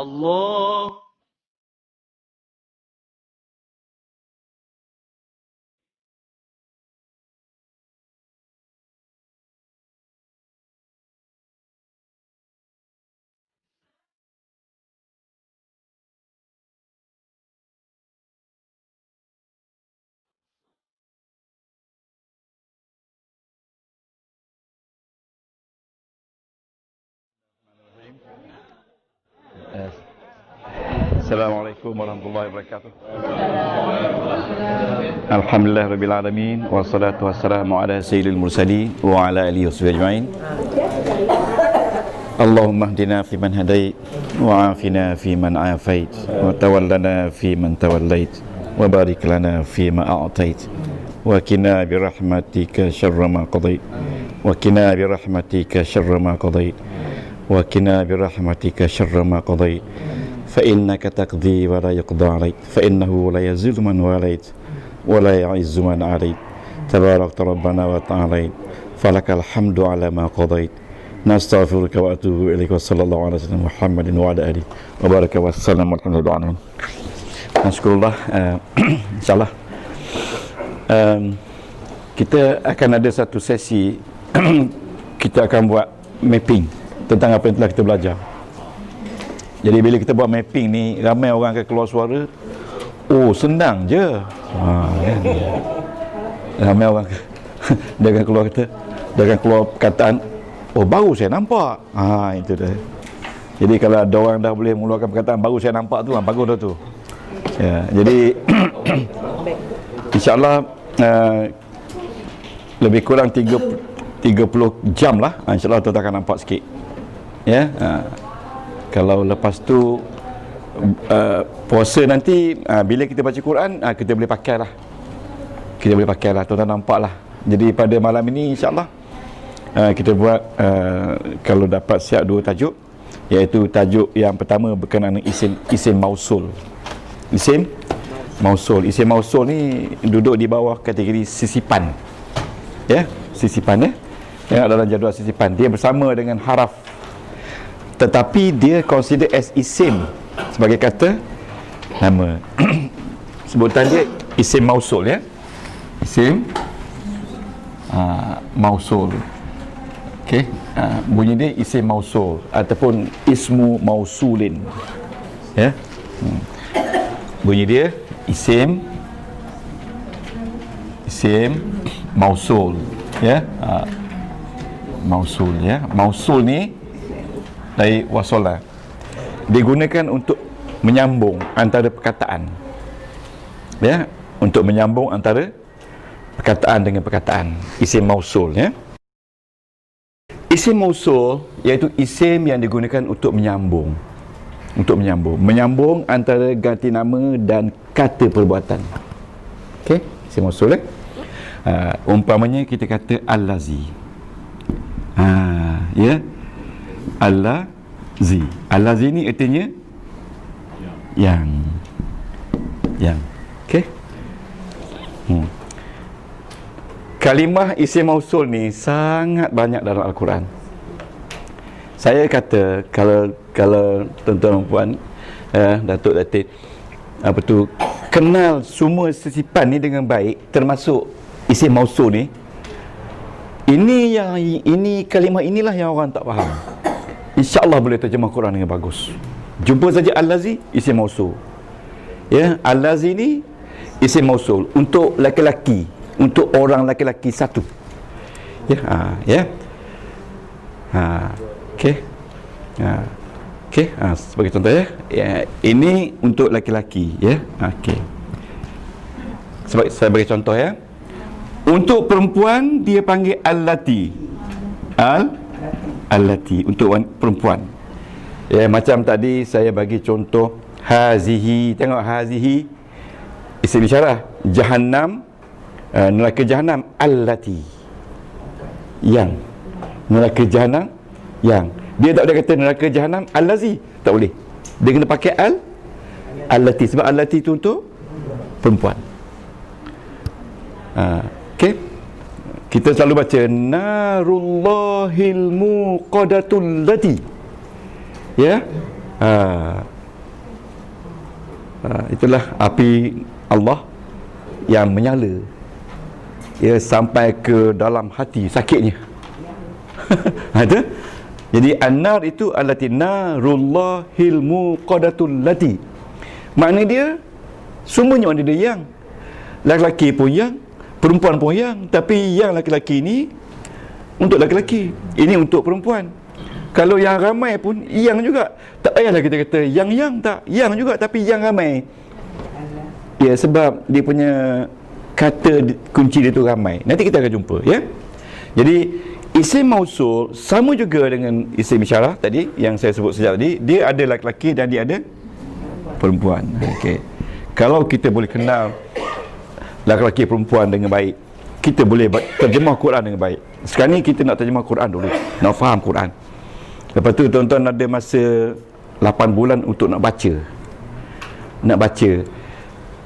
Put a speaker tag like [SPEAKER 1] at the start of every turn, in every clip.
[SPEAKER 1] Allah. Assalamualaikum warahmatullahi wabarakatuh. Alhamdulillah rabbil alamin, wassalatu wassalamu ala sayyidil mursalin wa ala alihi washabihi ajmain. Allahumma hdina fi man hadait, wa afina fi man afait, wa tawallana fi man tawallait, wa barik lana fi ma a'tait, wa qina bi rahmatika syarra ma qadait, wa qina bi rahmatika syarra ma qadait, wa qina bi rahmatika syarra ma qadait. فإنك تقضي ولا يقضى عليك فإنه لا يذل من واليت ولا يعز من عليت تبارك ربنا وتعالى فلك الحمد على ما قضيت نستغفرك وأتوب إليك وصلى الله على سيدنا محمد وعلى آله وبارك وسلم والحمد لله alamin. Masya-Allah. InsyaAllah kita akan ada satu sesi kita akan buat mapping tentang apa yang telah kita belajar. Jadi bila kita buat mapping ni, ramai orang akan keluar suara, oh senang je. Kan? Ramai orang dia akan keluar perkataan, oh baru saya nampak. Itu dah. Jadi kalau ada orang dah boleh mengeluarkan perkataan baru saya nampak tu, bagus dah tu. Ya, jadi insya-Allah lebih kurang 30 jam lah, insya-Allah tuan akan nampak sikit. Ya. Kalau lepas tu puasa nanti, bila kita baca Quran, kita boleh pakai lah. Kita boleh pakai lah, tuan-tuan nampak lah. Jadi pada malam ini insyaAllah kita buat, kalau dapat siap 2 tajuk, iaitu tajuk yang pertama berkenaan isim mausul. Isim mausul. Isim mausul ni duduk di bawah kategori sisipan. Ya, sisipan ya. Tengok dalam jadual sisipan, dia bersama dengan haraf, tetapi dia consider as isim sebagai kata nama. Sebutan dia isim mausul ya. Isim mausul. Okey, bunyi dia isim mausul ataupun ismu mausulin. Ya. Bunyi dia isim mausul ya. Mausul ya. Mausul ni dari wasolah, digunakan untuk menyambung antara perkataan, ya, untuk menyambung antara perkataan dengan perkataan. Isim mausul ya. Isim mausul iaitu isim yang digunakan untuk menyambung, menyambung antara ganti nama dan kata perbuatan. Okey, isim mausul umpamanya kita kata allazi. Ya, Allazi. Allazi ni artinya yang. Okey. Kalimah isim mausul ni sangat banyak dalam Al-Quran. Saya kata kalau tuan-tuan dan puan, Datuk Datin, apa tu, kenal semua sisipan ni dengan baik, termasuk isim mausul ni, ini kalimah inilah yang orang tak faham. InsyaAllah boleh terjemah Quran dengan bagus. Jumpa saja Allazi, isim mausul. Ya, Allazi ni isim mausul untuk laki-laki, untuk orang laki-laki satu. Ya. Okey. Okey, sebagai contoh ya. Ini untuk laki-laki ya. Okey. Sebagai contoh ya. Untuk perempuan dia panggil allati. Allati untuk perempuan. Ya, macam tadi saya bagi contoh hazihi. Tengok hazihi isim isyarah. Jahannam, neraka Jahannam, allati, yang. Neraka Jahannam yang. Dia tak boleh kata neraka Jahannam allazi, tak boleh. Dia kena pakai allati, sebab allati itu untuk perempuan. Okey. Kita selalu baca narullahil muqadatul lati. Ya. Itulah api Allah yang menyala, ya, sampai ke dalam hati sakitnya. Ada. Jadi an-nar itu allati narullahil muqadatul lati. Makna dia semuanya ada dia yang. Laki-laki pun yang, perempuan pun yang, tapi yang laki-laki ini untuk laki-laki, ini untuk perempuan. Kalau yang ramai pun yang juga. Tak payahlah kita kata yang tak, yang juga tapi yang ramai. Ya, sebab dia punya kata kunci dia tu ramai. Nanti kita akan jumpa, ya. Jadi isim mausul sama juga dengan isim isyarah tadi yang saya sebut sejak tadi. Dia ada laki-laki dan dia ada perempuan. Okey. Kalau kita boleh kenal laki-laki perempuan dengan baik, kita boleh terjemah Quran dengan baik. Sekarang ni kita nak terjemah Quran dulu, nak faham Quran. Lepas tu tuan-tuan ada masa 8 bulan untuk nak baca.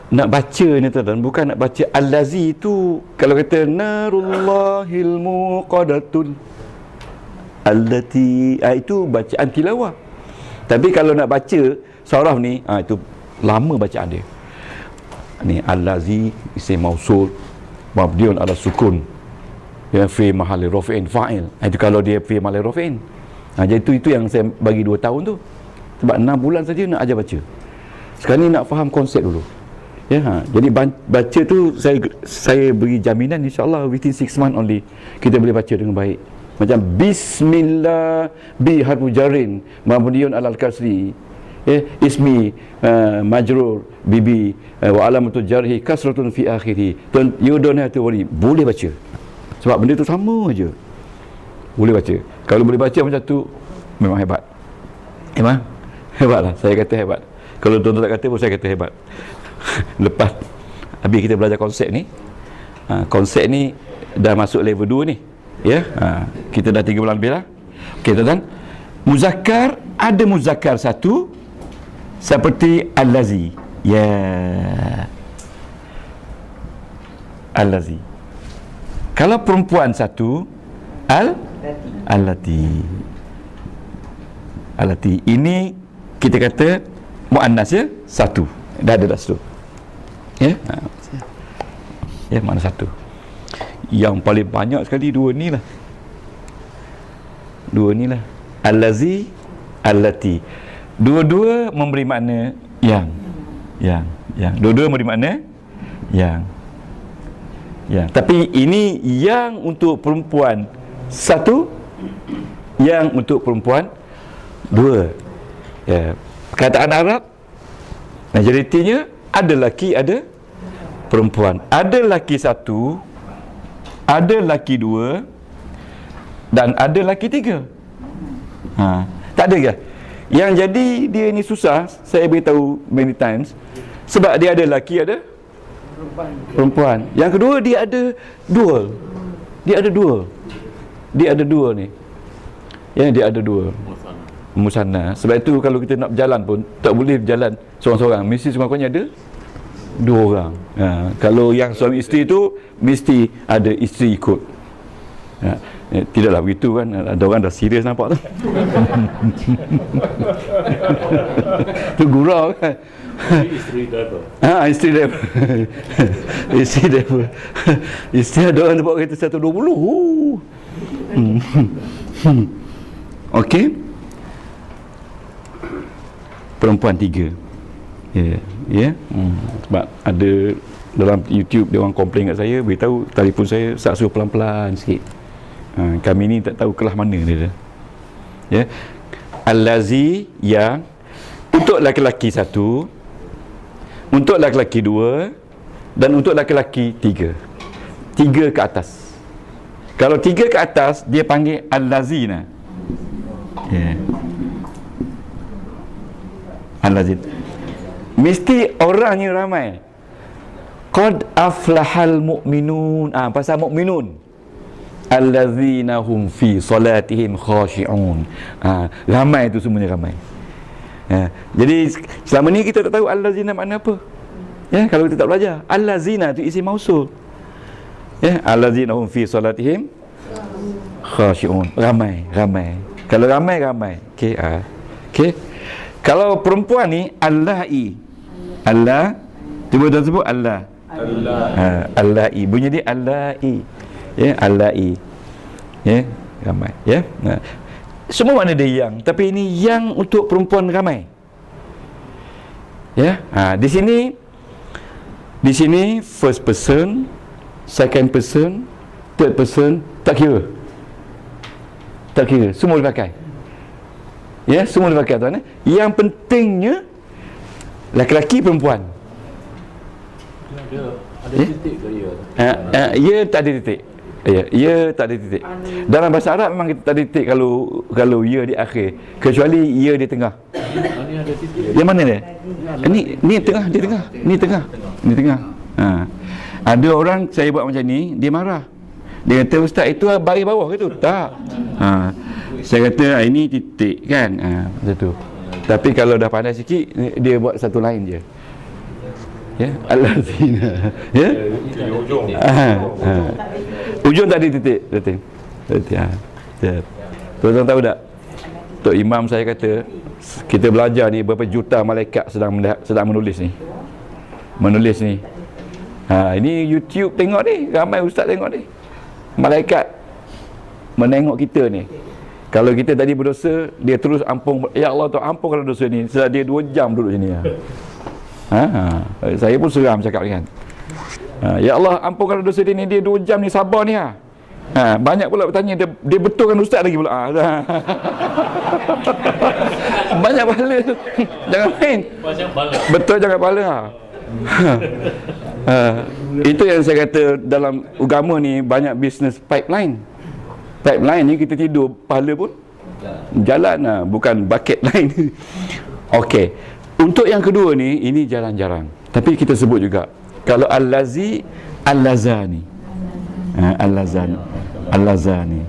[SPEAKER 1] Nak baca ni tuan-tuan, bukan nak baca al-lazi tu. Kalau kata narullahil muqadatul allati, itu bacaan tilawah. Tapi kalau nak baca surah ni, itu lama bacaan dia. Ni al-lazi isim mausul mabniun ala sukun, ya, fi mahalli raf'in fa'il. Itu kalau dia fi mahalli raf'in. Jadi itu yang saya bagi 2 tahun tu. Sebab 6 bulan saja nak ajar baca. Sekarang ni nak faham konsep dulu. Ya, jadi baca tu saya beri jaminan insya-Allah within 6 months only kita boleh baca dengan baik. Macam bismillah bi harfu jarin mabniun alal kasri. Ismi majrur bibi wa alamatu jarhi kasratun fi akhirih. You don't have to worry, boleh baca. Sebab benda tu sama aja. Boleh baca. Kalau boleh baca macam tu memang hebat. Memang hebatlah, saya kata hebat. Kalau tuan-tuan tak kata pun saya kata hebat. Lepas habis kita belajar konsep ni, konsep ni dah masuk level 2 ni, ya. Kita dah 3 bulan lebih dah. Okey tuan-tuan, muzakkar ada muzakkar satu seperti al-lazi, ya, al-lazi. Kalau perempuan satu, al-lati. Al-lati ini kita kata muannas, ya, satu. Dah ada dah situ. Ya. Ya, mana satu. Yang paling banyak sekali dua ni lah. Al-lazi, al-lati. Dua-dua memberi makna yang. Dua-dua memberi makna yang. Tapi ini yang untuk perempuan satu, yang untuk perempuan dua. Ya. Perkataan Arab majoritinya ada laki ada perempuan. Ada laki satu, ada laki dua, dan ada laki tiga. Tak ada ke? Yang jadi dia ni susah, saya beritahu many times, sebab dia ada laki ada perempuan. Yang kedua dia ada dual. Dia ada dua ni. Ya, dia ada dua. Musanna. Sebab itu kalau kita nak berjalan pun tak boleh berjalan seorang-seorang, mesti sekurang-kurangnya ada 2 orang. Kalau yang suami isteri tu mesti ada isteri ikut. Tidaklah begitu kan, ada orang dah serius nampak tu. Tu gurau kan. Isteri driver. Isteri driver. Isteri driver. Isteri ada orang bawa kereta 120. Okey. Perempuan 3. Ya. Sebab ada dalam YouTube dia orang komplain kat saya, beritahu telefon saya saksu pelan-pelan sikit. Kami ni tak tahu kelas mana dia. Ya. Al-lazi yang untuk laki-laki 1, untuk laki-laki 2, dan untuk laki-laki 3. 3 ke atas. Kalau 3 ke atas dia panggil al-lazina. Ya. Al-lazin. Mesti orangnya ramai. Qad aflahal mu'minun. Pasal mu'minun. Allazina hum fi salatihim khashi'un. Ramai tu semuanya ramai. Jadi selama ni kita tak tahu allazina makna apa. Ya, kalau kita tak belajar. Allazina tu isim mausul. Ya, allazina hum fi salatihim khashi'un. Ramai. Kalau ramai. Okey. Okey. Kalau perempuan ni allai. Allah. Cuba tuan sebut Allah. Allahi. Bunyi dia Allahi. Ya, Allahi. Ya, ramai. Ya. Semua mana dia yang, tapi ini yang untuk perempuan ramai. Ya. Di sini first person, second person, third person, tak kira. Tak kira, semua dipakai. Ya, semua dipakai tuan. Yang pentingnya laki-laki perempuan.
[SPEAKER 2] Ada titik ke dia?
[SPEAKER 1] Ya, tak ada titik. Ya, tak ada titik. Dalam bahasa Arab memang kita tak ada titik kalau ya di akhir, kecuali ya di tengah.
[SPEAKER 2] Ini ada titik.
[SPEAKER 1] Yang mana dia? Ni tengah, di tengah. Ni tengah. Ni tengah. Ada orang saya buat macam ni, dia marah. Dia kata, ustaz itu baris bawah ke tu? Tak. Saya kata ini titik kan. Macam tu. Tapi kalau dah pandai sikit, dia buat satu lain je. Ya, Al-Lazina. Ya?
[SPEAKER 2] Ujung.
[SPEAKER 1] Ujung tak ada titik. Betul. Tuan-tuan tahu tak? Tok Imam saya kata, kita belajar ni berapa juta malaikat sedang menulis ni. Menulis ni. Ini YouTube tengok ni, ramai ustaz tengok ni. Malaikat menengok kita ni. Kalau kita tadi berdosa, dia terus ampun. Ya Allah, tu ampunkan dosa ni. Sebab dia 2 jam duduk sini. Saya pun seram cakap kan. Ya Allah, ampunkan dosa dia ni, dia 2 jam ni sabar ni. Banyak pula bertanya, dia betulkan ustaz lagi pula. Banyak pahala. Jangan main. Betul, jangan pahala. Itu yang saya kata, dalam agama ni banyak bisnes pipeline. Pipeline ni kita tidur, pahala pun jalan, bukan bucket line. Okey. Untuk yang kedua ni, ini jarang-jarang. Tapi kita sebut juga. Kalau Al-Lazi, Al-Lazani. Al-Lazani. Al-Lazani.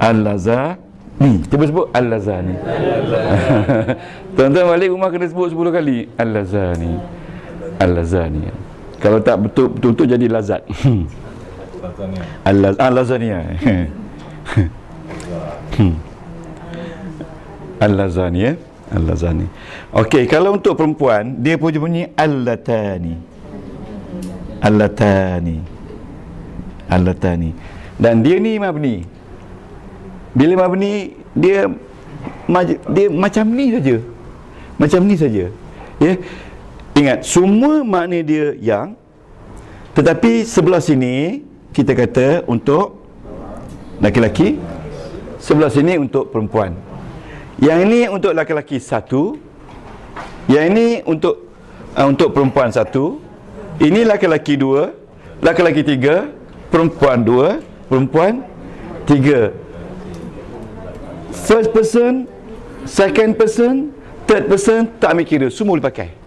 [SPEAKER 1] Al-Lazani. Cuba sebut Al-Lazani. Tuan-tuan balik rumah kena sebut 10 kali. Al-Lazani. Al-Lazani. Kalau tak betul-betul jadi lazat. Al-Lazania. Al-Lazani, ya. Al-Lazani. Okey, kalau untuk perempuan, dia punya bunyi Al-Latani. Al-Latani. Al-Latani. Dan dia ni mabni. Bila mabni, dia macam ni saja. Macam ni saja. Ya. Ingat, semua makna dia yang, tetapi sebelah sini kita kata untuk laki-laki, sebelah sini untuk perempuan. Yang ini untuk laki-laki 1, yang ini untuk perempuan 1, ini laki-laki 2, laki-laki 3, perempuan 2, perempuan 3. First person, second person, third person, tak ambil kira, semua dipakai.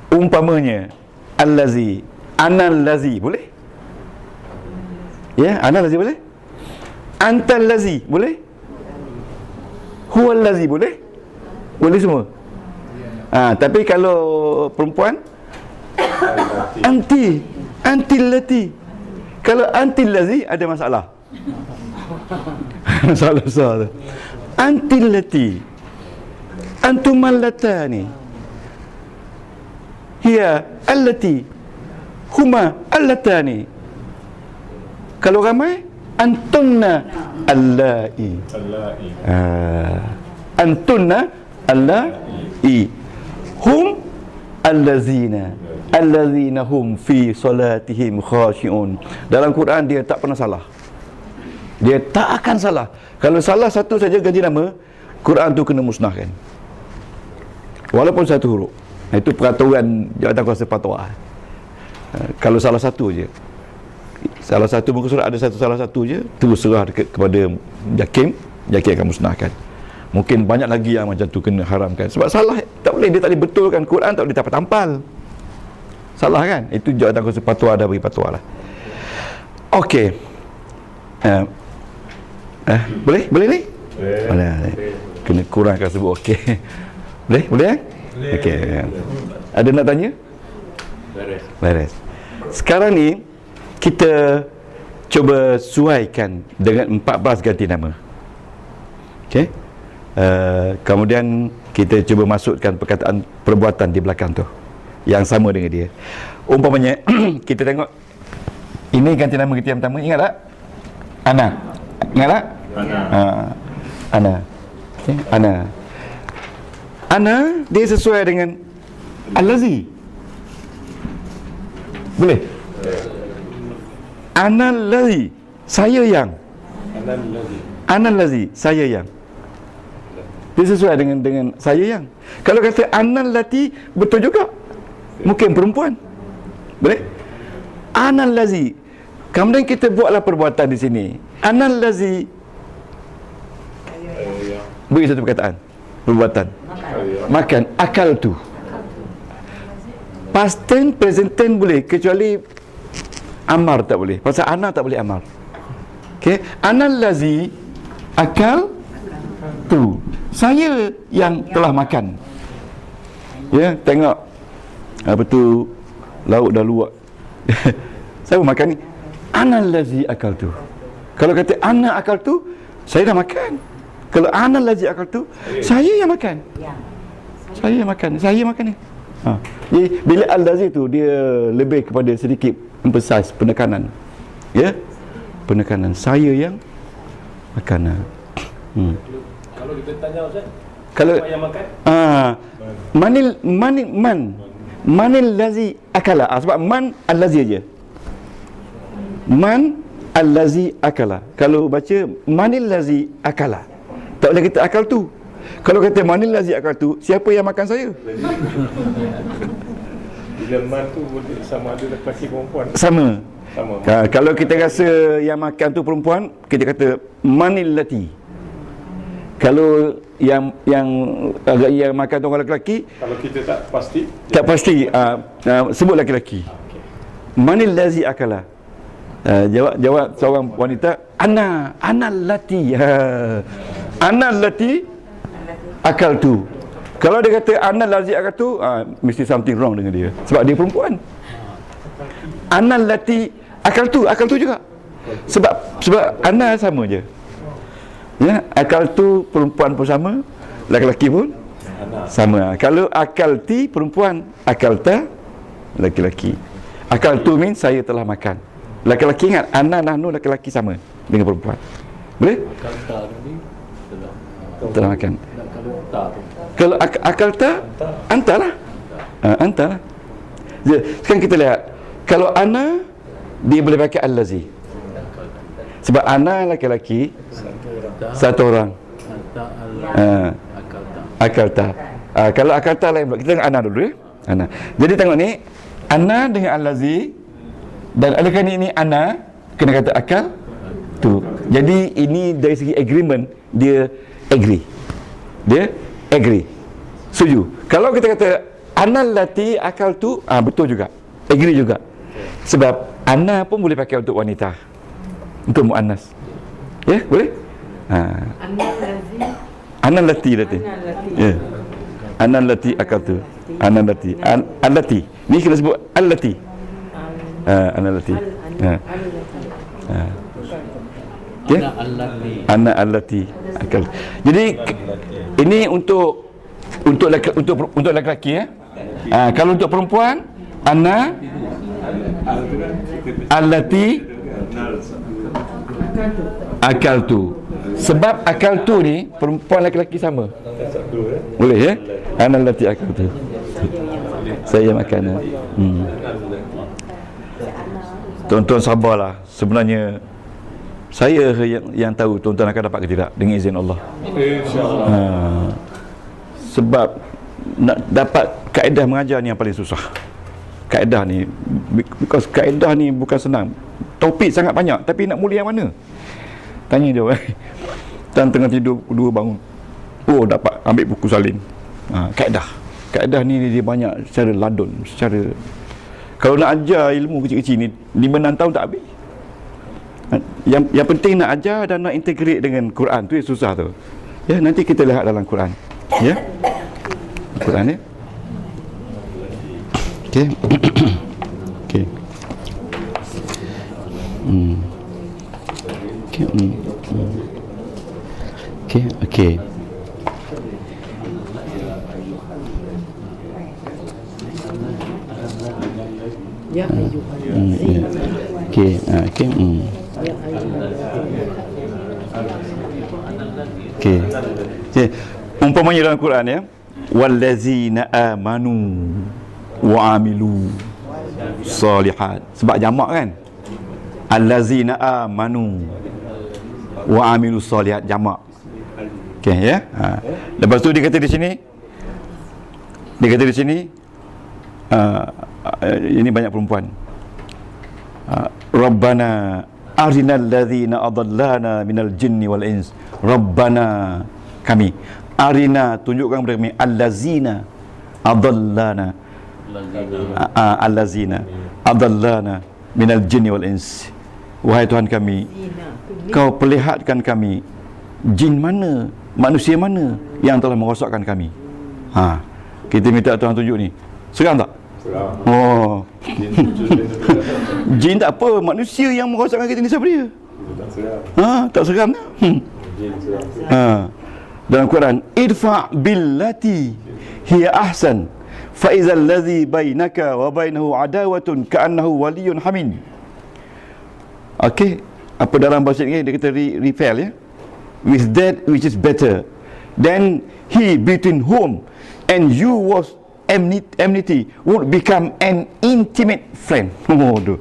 [SPEAKER 1] Umpamanya Al-Lazi, Anal-Lazi, boleh? Ya, Anal-Lazi boleh? Antal-Lazi, boleh? Huwal-Lazi, boleh? Boleh semua? Tapi kalau perempuan, Anti, Antil-Lati. Kalau Antil-Lazi, ada masalah. Masalah besar tu. Antil-Lati, Antumal-Latani, Hiya allati, huma allatani. Kalau ramai, antunna allai. Antunna allai. Hum allazina. Allazina hum fi salatihim khashi'un. Dalam Quran dia tak pernah salah. Dia tak akan salah. Kalau salah satu saja ganti nama, Quran tu kena musnahkan. Walaupun satu huruf. Itu peraturan Jabatan Kuasa Fatwa. Kalau salah satu je, salah satu muka surat ada salah satu je, terus serah kepada Jakim akan musnahkan. Mungkin banyak lagi yang macam tu kena haramkan. Sebab salah tak boleh, dia tak boleh betulkan Quran, tak boleh tampal. Salah kan? Itu Jabatan Kuasa Fatwa dah bagi fatwa lah. Okey. Boleh ni? Boleh. Kena kurangkan sebut okey. Boleh? Okey. Ada nak tanya? Beres. Sekarang ni kita cuba suaikan dengan 14 ganti nama. Okey. Kemudian kita cuba masukkan perkataan perbuatan di belakang tu yang sama dengan dia. Umpamanya kita tengok ini ganti nama kita yang pertama, ingat tak? Ana. Ingat tak? Ana. Okay, Ana. Ana dia sesuai dengan Allazi. Boleh? Ana Allazi, saya yang. Ana Allazi, saya yang. Dia sesuai dengan saya yang. Kalau kata Ana Allati, betul juga. Mungkin perempuan. Boleh? Ana Allazi. Kemudian kita buatlah perbuatan di sini. Ana Allazi. Beri satu perkataan. Perbuatan. Makan. Akal tu. Past tense, present tense boleh, kecuali amar tak boleh. Pasal ana tak boleh amar. Okey, ana allazi akal tu. Saya yang telah makan. Ya, tengok apa tu lauk dah luak. Saya makan ni. Ana allazi akal tu. Kalau kata ana akal tu, saya dah makan. Kalau ana allazi akal tu, saya yang makan. Saya yang makan. Saya makan ni. Jadi bila al-lazi tu dia lebih kepada sedikit emphasize, penekanan. Ya? Penekanan saya yang makan.
[SPEAKER 2] Kalau kita tanya Ustaz,
[SPEAKER 1] kalau
[SPEAKER 2] siapa yang makan?
[SPEAKER 1] manil lazi akala. Sebab man al-lazi aja. Man al-lazi akala. Kalau baca manil lazi akala, tak boleh kita akal tu. Kalau kata manil lazi akal tu, siapa yang makan saya?
[SPEAKER 3] Bila man tu boleh sama ada lelaki perempuan.
[SPEAKER 1] Sama.
[SPEAKER 3] Sama.
[SPEAKER 1] Kalau kita rasa yang makan tu perempuan, kita kata manil lati. Kalau yang makan tu orang lelaki,
[SPEAKER 3] Kalau kita tak pasti,
[SPEAKER 1] tak pasti sebut lelaki. Manil lazi akala. Jawab seorang wanita, ana lati. Ana lati akal tu. Kalau dia kata ana lazi akal tu, mesti something wrong dengan dia, sebab dia perempuan. Ana lati akal tu juga. Sebab ana sama je. Ya, akal tu perempuan pun sama, lelaki pun sama. Kalau akal ti perempuan, akal ta lelaki. Akal tu mean saya telah makan. Lelaki ingat, ana nahnu lelaki sama dengan perempuan. Boleh?
[SPEAKER 2] Kata tadi
[SPEAKER 1] Telah makan.
[SPEAKER 2] kalau tak tu.
[SPEAKER 1] Kalau akal ta, anta lah. Anta lah. Sekarang kita lihat, kalau ana, dia boleh pakai allazi. Sebab ana lelaki, satu orang. Akal ta. Kalau akal ta lain pula. Kita tengok ana dulu ya. Ana. Jadi tengok ni, ana dengan allazi, dan oleh kerana ini ana, kena kata akal tu. Jadi ini dari segi agreement, dia agree. Dia agree. Setuju. Kalau kita kata ana lati akal tu, betul juga. Agree juga. Sebab ana pun boleh pakai untuk wanita. Untuk muannas. Ya, boleh? Ana lati. Ya. Ana lati akal tu. Ana lati. Al-lati. Ni kena sebut al-lati. Ana lati. Okay? Ana allati akal. Jadi ini untuk lelaki ya. Kalau untuk perempuan, ana allati akal tu. Sebab akal tu ni perempuan lelaki sama. Boleh ya? Ana allati akal tu. Saya makan. Tuan-tuan sabarlah. Sebenarnya saya yang tahu tuan-tuan akan dapat ke tidak dengan izin Allah. InsyaAllah. Sebab nak dapat kaedah mengajar ni yang paling susah. Kaedah ni, because kaedah ni bukan senang. Topik sangat banyak, tapi nak mula yang mana? Tanya dia, dan tengah tidur, dua bangun, oh dapat ambil buku salin. Kaedah ni dia banyak secara ladun, secara, kalau nak ajar ilmu kecil-kecil ni 5-6 tahun tak habis. Yang penting nak ajar dan nak integrate dengan Quran tu yang susah tu. Ya, nanti kita lihat dalam Quran. Ya. Quran ya. Okey. Okey. Okey. Okey.
[SPEAKER 4] Ya ayyuhallazina
[SPEAKER 1] Okey, okey.
[SPEAKER 4] ya ayyuhallazina
[SPEAKER 1] Okey. Okay. Umpamanya dalam Quran ya, wallazina amanu wa amilu salihat. Sebab jamak kan? Allazina amanu wa amilu salihat, jamak. Okey ya. Lepas tu dia kata di sini, ini banyak perempuan. Rabbana arinal ladzina adallana minal jinni wal ins. Rabbana, kami. Arina, tunjukkan kepada kami allazina adallana. Allazina adallana minal jinni wal ins. Wahai Tuhan kami, kau perlihatkan kami jin mana, manusia mana yang telah merosakkan kami. Kita minta Tuhan tunjuk ni. Seram tak?
[SPEAKER 3] Seram.
[SPEAKER 1] Oh. Jin tak apa, manusia yang merosakkan kita ni siapa dia?
[SPEAKER 3] Tak seram.
[SPEAKER 1] Tak seram tak?
[SPEAKER 3] Jin seram.
[SPEAKER 1] Dalam Quran, idfa' billati hiya ahsan fa idzal ladzi bainaka wa bainahu adawatun ka'annahu waliyyun hamim. Okey, apa dalam bahasa Inggeris dia kata repel ya. With that which is better than he between whom and you was enmity would become an intimate friend. Tu.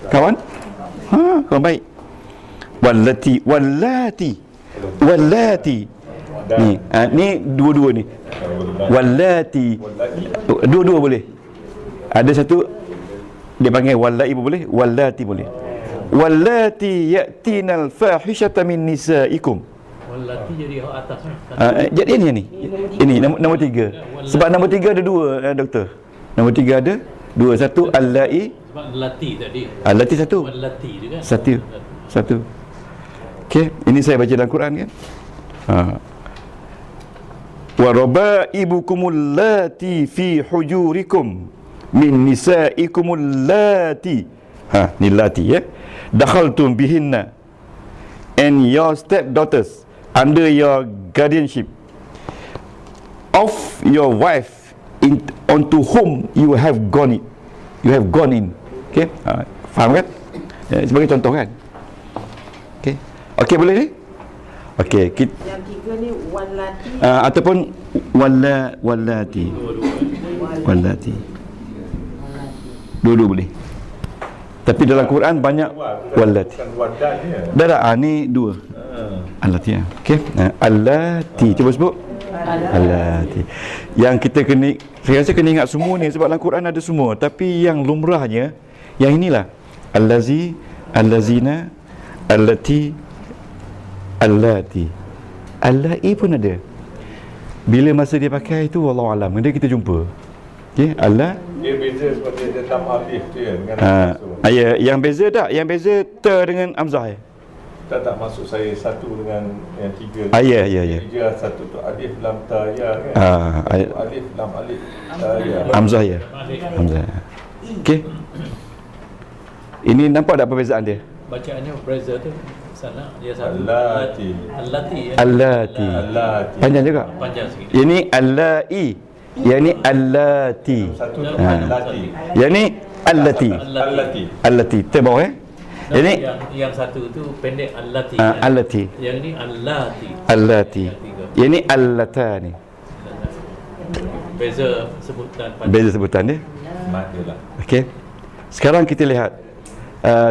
[SPEAKER 1] Kawan? Kawan baik. Wallati. Ni dua-dua ni. Wallati. Dua-dua boleh. Ada satu dia panggil wallai pun boleh, wallati boleh. Wallati ya'tinal fahishata min nisaikum.
[SPEAKER 2] Wallati jadi atas.
[SPEAKER 1] Jadi ni. Ini nombor 3. Sebab nombor 3 ada dua, doktor. Nombor 3 ada dua. Satu allai.
[SPEAKER 2] Sebab lati tadi.
[SPEAKER 1] Allati satu.
[SPEAKER 2] Wallati juga.
[SPEAKER 1] Satu. Okey, ini saya baca dalam Quran kan. Wa rabaibukumul lati fi hujurikum min nisaikumul lati. Ni lati ya. Dakhaltum bihinna and your stepdaughters under your guardianship of your wife onto whom you have gone in. Okey, faham kan? Sebagai contoh kan. Okey boleh ni? Okey,
[SPEAKER 4] yang tiga ni wallati
[SPEAKER 1] ataupun wallati. Dua-dua boleh. Tapi dalam Quran banyak wallati. Dah ni dua. Allati ya. Okey. Allati, cuba sebut. Allati. Yang kita saya rasa kena ingat semua ni sebab dalam Quran ada semua, tapi yang lumrahnya yang inilah. Allazi, allazina, allati, allati. Allai pun ada. Bila masa dia pakai itu wallahu alam, dia kita jumpa. Okey, Allah.
[SPEAKER 3] Dia beza sebab dia ada 6 alif tu ya dengan
[SPEAKER 1] yang beza tak? Yang beza ta dengan hamzah ya.
[SPEAKER 3] Tak masuk saya satu dengan yang tiga.
[SPEAKER 1] Ya.
[SPEAKER 3] Tiga satu tu alif lam ta ya kan. Alif lam alif ta ya.
[SPEAKER 1] Hamzah ya. Hamzah. Okey. Ini nampak tak perbezaan dia?
[SPEAKER 2] Bacaannya beza tu sana dia satu.
[SPEAKER 3] Allati.
[SPEAKER 1] Allati. Panjang juga.
[SPEAKER 2] Panjang sikit.
[SPEAKER 1] Ini allai. Yang ni allati.
[SPEAKER 3] Satu tu allati.
[SPEAKER 1] Yang ni allati. Allati. Terbawah eh? Ini
[SPEAKER 2] yang satu tu pendek allati.
[SPEAKER 1] Allati.
[SPEAKER 2] Yang ni allati.
[SPEAKER 1] Allati. Yang ni allatani. Beza sebutan dia.
[SPEAKER 3] Mat dia lah.
[SPEAKER 1] Okey. Sekarang kita lihat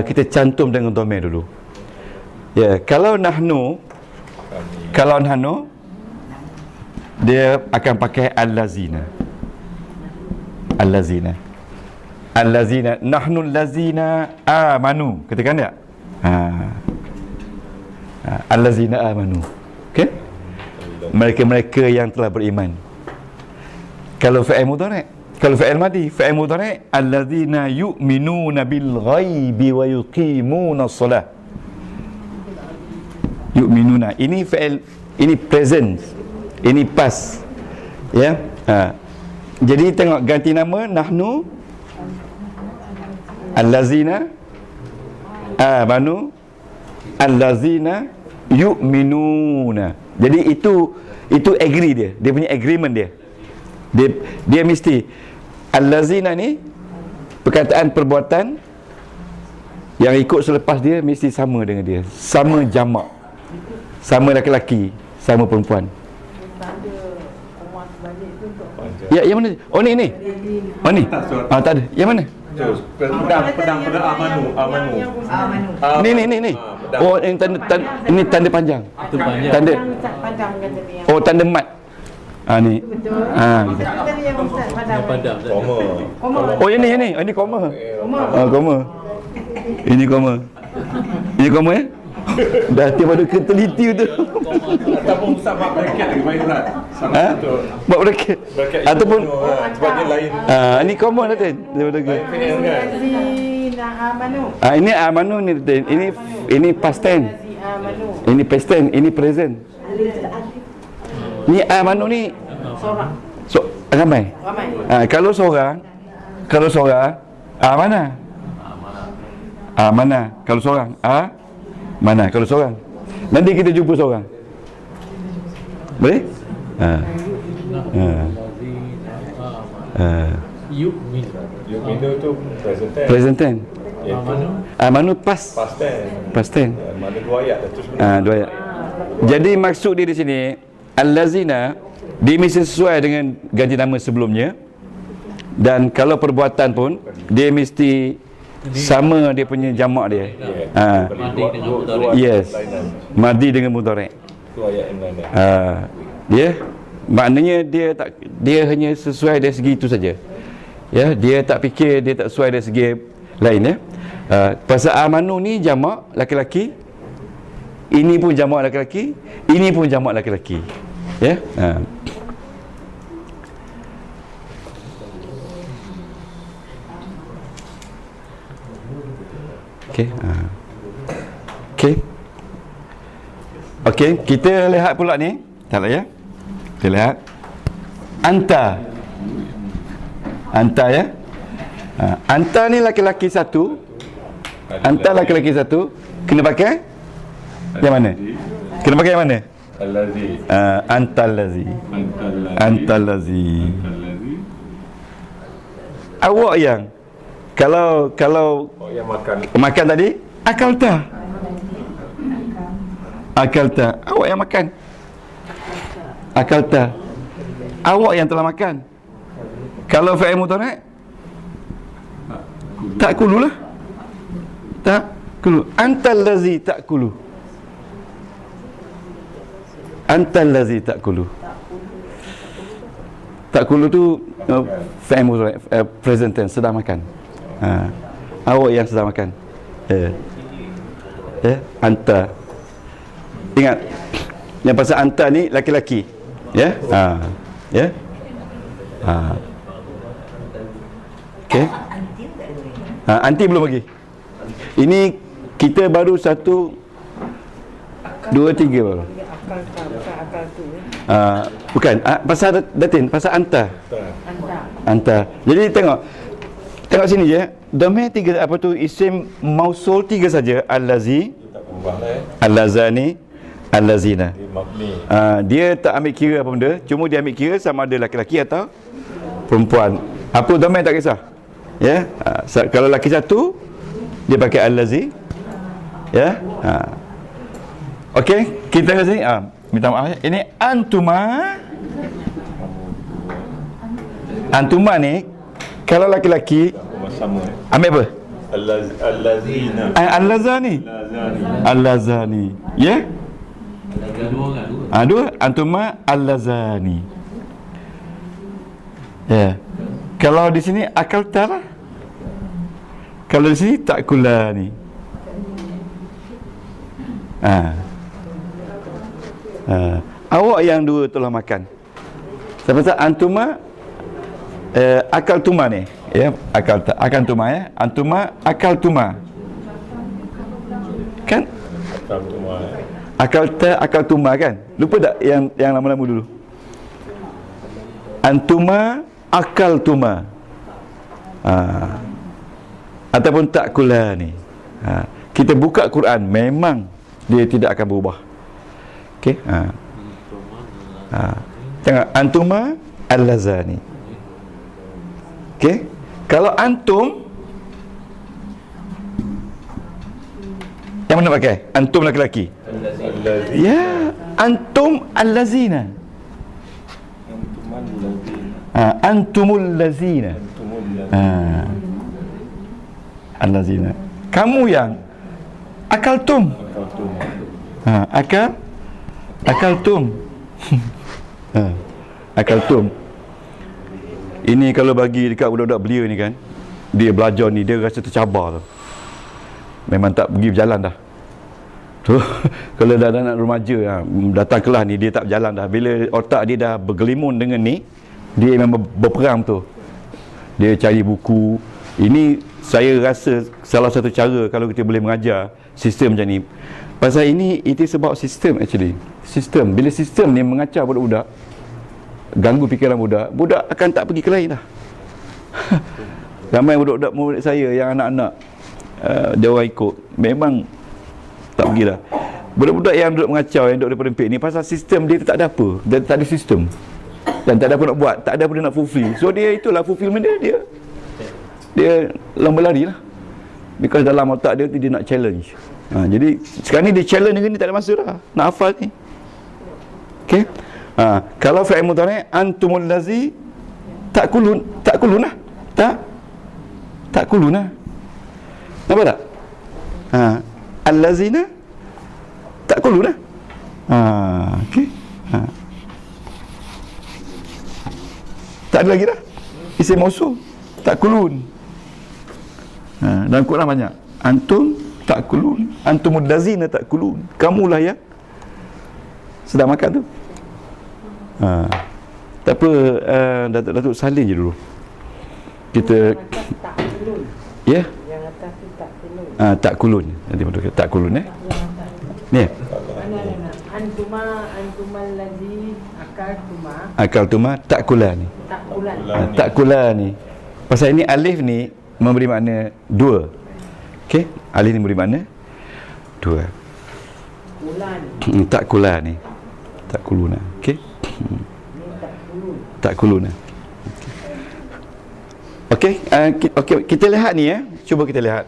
[SPEAKER 1] kita cantum dengan domain dulu. Ya, kalau nahnu dia akan pakai allazina. Nahnu allazina amanu. Katakan tak? Allazina amanu. Okey? Mereka-mereka yang telah beriman. Kalau fa'il mudhari', kalau fa'il madhi, fa'il mudhari' allazina yu'minuna bil ghaibi wa yuqimuna shalah. Yu'minuna. Ini fa'il, ini present. Ini past. Ya. Jadi tengok ganti nama nahnu allazina amanu allazina yu'minuna. Jadi itu agree dia. Dia punya agreement dia. Dia mesti allazina ni perkataan perbuatan yang ikut selepas dia mesti sama dengan dia, sama jamak, sama laki-laki, sama perempuan. Ya, yang mana? Oh ni. Oh ni. Tak ada. Yang mana?
[SPEAKER 3] Pedang amanu.
[SPEAKER 1] Ni. Oh, ini ini tanda panjang.
[SPEAKER 2] Itu banyak.
[SPEAKER 1] Tanda.
[SPEAKER 4] Ustaz padam kata dia.
[SPEAKER 1] Oh, tanda mat. Ni.
[SPEAKER 4] Betul.
[SPEAKER 1] Gitu.
[SPEAKER 4] Tadi yang Ustaz padam.
[SPEAKER 2] Yang padam.
[SPEAKER 3] Koma.
[SPEAKER 1] Oh, ini. Ini koma. Koma. Ini koma. Ini koma ya? Dah tiap pada keteliti tu.
[SPEAKER 3] Ataupun Ustaz buat bracket lagi baik Ustaz. Sama
[SPEAKER 1] Ha?
[SPEAKER 3] betul.
[SPEAKER 1] Buat bracket.
[SPEAKER 3] Bracket
[SPEAKER 1] Ataupun
[SPEAKER 3] sebab dia lain.
[SPEAKER 1] ini koma lah Tin. Daripada ke.
[SPEAKER 3] Lain kan.
[SPEAKER 4] Zina amanu.
[SPEAKER 1] Ini amanu ni Tin. Ini past tense.
[SPEAKER 4] Amanu.
[SPEAKER 1] Ini past tense, ini present. Ni amanu ni
[SPEAKER 4] Seorang.
[SPEAKER 1] ramai.
[SPEAKER 4] Ramai.
[SPEAKER 1] Kalau seorang mana? Mana? Kalau seorang mana? Kalau seorang. Nanti kita jumpa seorang. Boleh?
[SPEAKER 3] Yu'minu tu present tense.
[SPEAKER 1] Present tense. Amanu past
[SPEAKER 3] Past tense.
[SPEAKER 1] tense.
[SPEAKER 3] Mana dua ayat dah tu sebenarnya.
[SPEAKER 1] Dua ayat. Jadi maksud dia di sini allazina dia mesti sesuai dengan ganti nama sebelumnya, dan kalau perbuatan pun dia mesti sama dia punya jamak dia.
[SPEAKER 2] Madi dengan mudhari'.
[SPEAKER 1] Yes. Madi dengan mudhari'.
[SPEAKER 3] Tu ayat yang lain.
[SPEAKER 1] Dia maknanya dia hanya sesuai dari segi itu saja. Ya, dia tak fikir, dia tak sesuai dari segi lain ya. Pasal amanu ni jamak laki-laki. Ini pun jamak laki-laki, ini pun jamak laki-laki. Ya. Okey, kita lihat pula ni. Tak ya. Kita lihat anta ya. Anta ni laki-laki satu. Anta laki-laki satu. Kena pakai yang mana? Kena pakai yang mana?
[SPEAKER 3] Allazi.
[SPEAKER 1] Antallazi. Awak yang kalau
[SPEAKER 3] Oh yang makan.
[SPEAKER 1] makan tadi akalta. Awak yang makan. Akalta. Awak yang telah makan. Kalau fa'il mudhari' ta'kulu lah. Ta'kulu. Antallazi ta'kulu. Antallazi ta'kulu. Ta'kulu tu fa'il mudhari' present tense, sedang makan. Awak yang sedang makan. Anta. Ingat yang pasal anta ni laki-laki. Ya? Ya? Okey. Anti belum lagi. Ini kita baru 1 2 3 baru.
[SPEAKER 4] Akal tu.
[SPEAKER 1] Bukan pasal datin, pasal anta. Jadi tengok sini je. Dhamir 3 apa tu, isim mausul 3 saja. Allazi, allazani, allazina. Dia tak ambil kira apa benda, cuma dia ambil kira sama ada laki-laki atau perempuan. Apa dhamir tak kisah. Ya. Kalau laki satu dia pakai allazi. Ya. Okey, kita kat sini minta maaf ya. Ini antuma ni kalau laki-laki
[SPEAKER 3] Sama.
[SPEAKER 1] ambil apa?
[SPEAKER 3] Allazina.
[SPEAKER 1] Allazani. Ya?
[SPEAKER 2] Dua kan?
[SPEAKER 1] Dua antuma allazani. Ya. Kalau di sini akalta lah. Kalau di sini ta'kulani. Awak yang dua telah makan. Sebab antuma akaltuma ni. Ya, akantuma ya. Antuma akaltuma. Kan? Akaltuma kan? Lupa tak yang lama-lama dulu? Antuma akaltuma. Ataupun ta'kulani. Kita buka Quran, memang dia tidak akan berubah. Okey. Tengok antuma allazani. Okey. Kalau antum Yang mana pakai? Antum laki-laki. Ya, antum allazina. Antumul lazina. Allazina. Kamu yang akaltum. Akaltum. Akaltum. Ini kalau bagi dekat budak-budak belia ni kan, dia belajar ni, dia rasa tercabar tu. Memang tak pergi berjalan dah. Tu kalau dah anak remaja datang kelas ni, dia tak berjalan dah. Bila otak dia dah bergelimun dengan ni, dia memang berperang tu. Dia cari buku. Ini saya rasa salah satu cara kalau kita boleh mengajar sistem macam ni. Pasal ini, it is about system actually. Sistem. Bila sistem ni mengacau budak-budak, ganggu fikiran budak, budak akan tak pergi ke lain dah. Ramai budak-budak murid saya yang anak-anak, dia orang ikut, memang tak pergi dah. Budak-budak yang duduk mengacau, yang duduk daripada ni, pasal sistem dia tak ada apa, dia tak ada sistem, dan tak ada apa nak buat, tak ada apa dia nak fulfill. So dia itulah fulfillment dia lomba lari lah, because dalam otak dia nak challenge. Jadi sekarang ni dia challenge dengan ni, tak ada masa dah nak hafal ni. Okay. Kalau fi'il mudhari' antumul lazi takulun lah, takulun lah, nampak tak? Allazina takulun lah. Okay. Tak ada lagi dah isim mausul, takulun. Dalam Quran banyak antum takulun, antumul lazina takulun, kamulah yang sedang makan tu. Tak apa, Datuk salin je dulu. Kita
[SPEAKER 4] tak kulun.
[SPEAKER 1] ya.
[SPEAKER 4] Yang atas tu tak kulun.
[SPEAKER 1] Tak kulun. Nanti betul tak kulun ni.
[SPEAKER 4] Antumal ladzi akaltuma.
[SPEAKER 1] Akaltuma tak kulani. Tak kulani. Pasal ini alif ni memberi makna dua. Okey, alif ni memberi makna dua.
[SPEAKER 4] Kulani.
[SPEAKER 1] Tak kulani. Tak kuluna. Okey. Tak kuluna. Okey, kita lihat ni ya. Cuba kita lihat.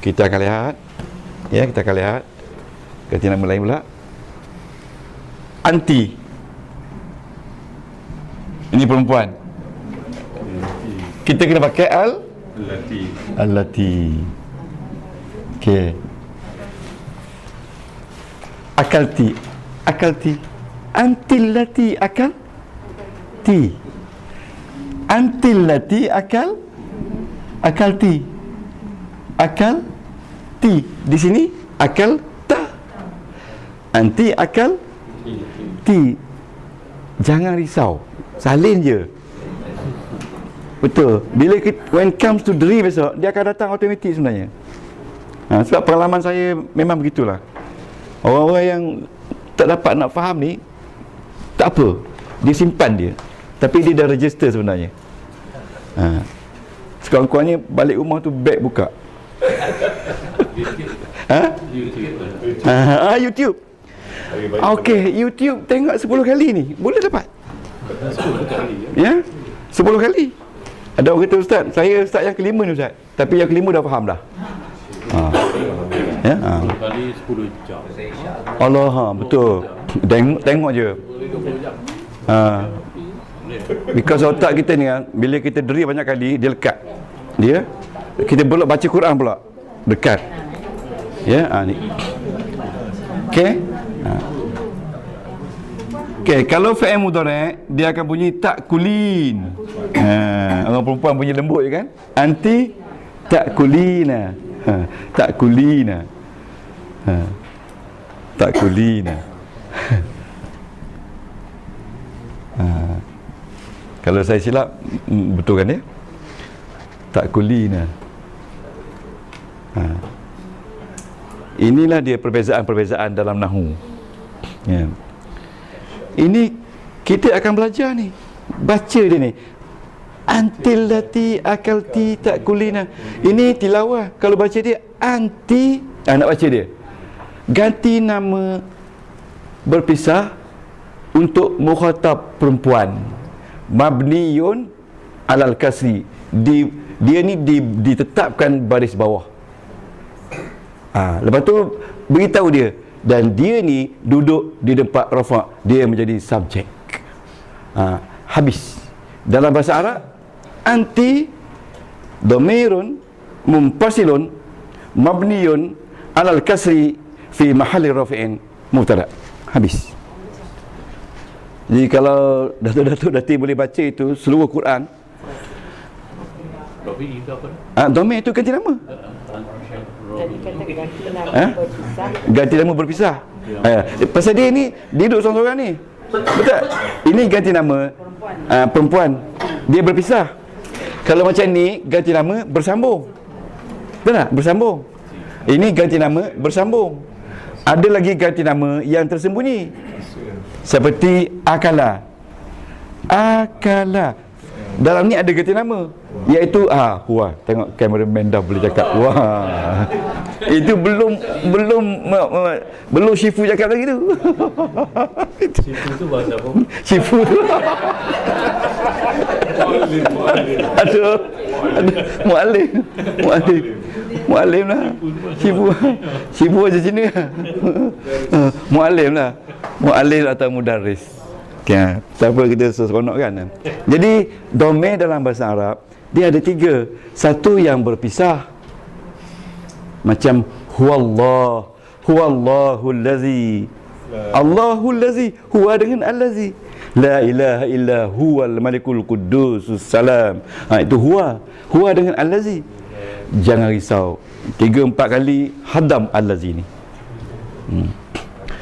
[SPEAKER 1] Kita akan lihat. Ya, kita akan lihat. Ganti nama lain pula. Anti. Ini perempuan. Kita kena pakai allati. Okey. Akalti. Antillati akalti. Antillati akalti. Akalti. Di sini akalta. Anti akalti. Jangan risau, salin je. Betul. Bila when comes to dri besok, dia akan datang automatik sebenarnya. Sebab pengalaman saya memang begitulah. Orang-orang yang tak dapat nak faham ni, tak apa, dia simpan dia, tapi dia dah register sebenarnya. Sekurang-kurangnya balik rumah tu beg buka. YouTube. Okey, YouTube tengok 10 kali ni boleh dapat.
[SPEAKER 2] 10 kali
[SPEAKER 1] ya. 10 kali. Ada orang kata, ustaz, saya ustaz yang kelima ni ustaz, tapi yang kelima dah faham dah. Ya.
[SPEAKER 2] Kali 10 jam.
[SPEAKER 1] Allah, betul. Tengok je. Because otak kita ni kan, bila kita deri banyak kali, dia lekat. Dia kita pula baca Quran pula dekat. Ya, ni. Okey. Okey, kalau fi'il mudhari' dia akan bunyi takulin. Orang perempuan bunyi lembut je kan? Anti takulina. Takulina. Takulina. Kalau saya silap, betulkan dia. Takulina. Inilah dia perbezaan-perbezaan dalam nahwu. Ya. Ini kita akan belajar ni. Baca dia ni. Antillati akalti takulina. Ini tilawah. Kalau baca dia anti, nak baca dia. Ganti nama berpisah untuk mukhatab perempuan. Mabniyun alal kasri. Dia ni ditetapkan baris bawah. Lepas tu beritahu dia, dan dia ni duduk di tempat rafa', dia menjadi subjek. Habis. Dalam bahasa Arab, anti dhamirun munfasilun mabniyun alal kasri fi mahalli rafi'in mubtada. Habis. Jadi kalau Datuk Dati boleh baca itu seluruh Quran,
[SPEAKER 2] Robi itu apa?
[SPEAKER 1] dhamir itu ganti nama.
[SPEAKER 4] Jadi kata ganti nama berpisah.
[SPEAKER 1] Ganti nama berpisah. Pasal dia ni dia duduk seorang-seorang ni. Betul? Ini ganti nama perempuan. Dia berpisah. Kalau macam ni ganti nama bersambung. Betul tak? Bersambung. Ini ganti nama bersambung. Ada lagi ganti nama yang tersembunyi. Seperti akala. Akala. Dalam ni ada ganti nama, iaitu huwa. Tengok kameraman dah boleh cakap. Wah. Itu belum Syifu cakap lagi tu.
[SPEAKER 2] Situ tu bahasa apa?
[SPEAKER 1] Syifu tu. Aduh. Muallim lah. Syifu aja sini. Muallim lah. Muallim atau mudarris. Okay, siapa kita seronok kan? Jadi dhamir dalam bahasa Arab dia ada 3. Satu yang berpisah, macam huwallah, huwallahul ladzi, Allahul ladzi, huwa dengan allazi, la ilaha illa huwal malikul qudusus salam. Itu huwa dengan allazi. Jangan risau, 3-4 kali hadam allazi ni.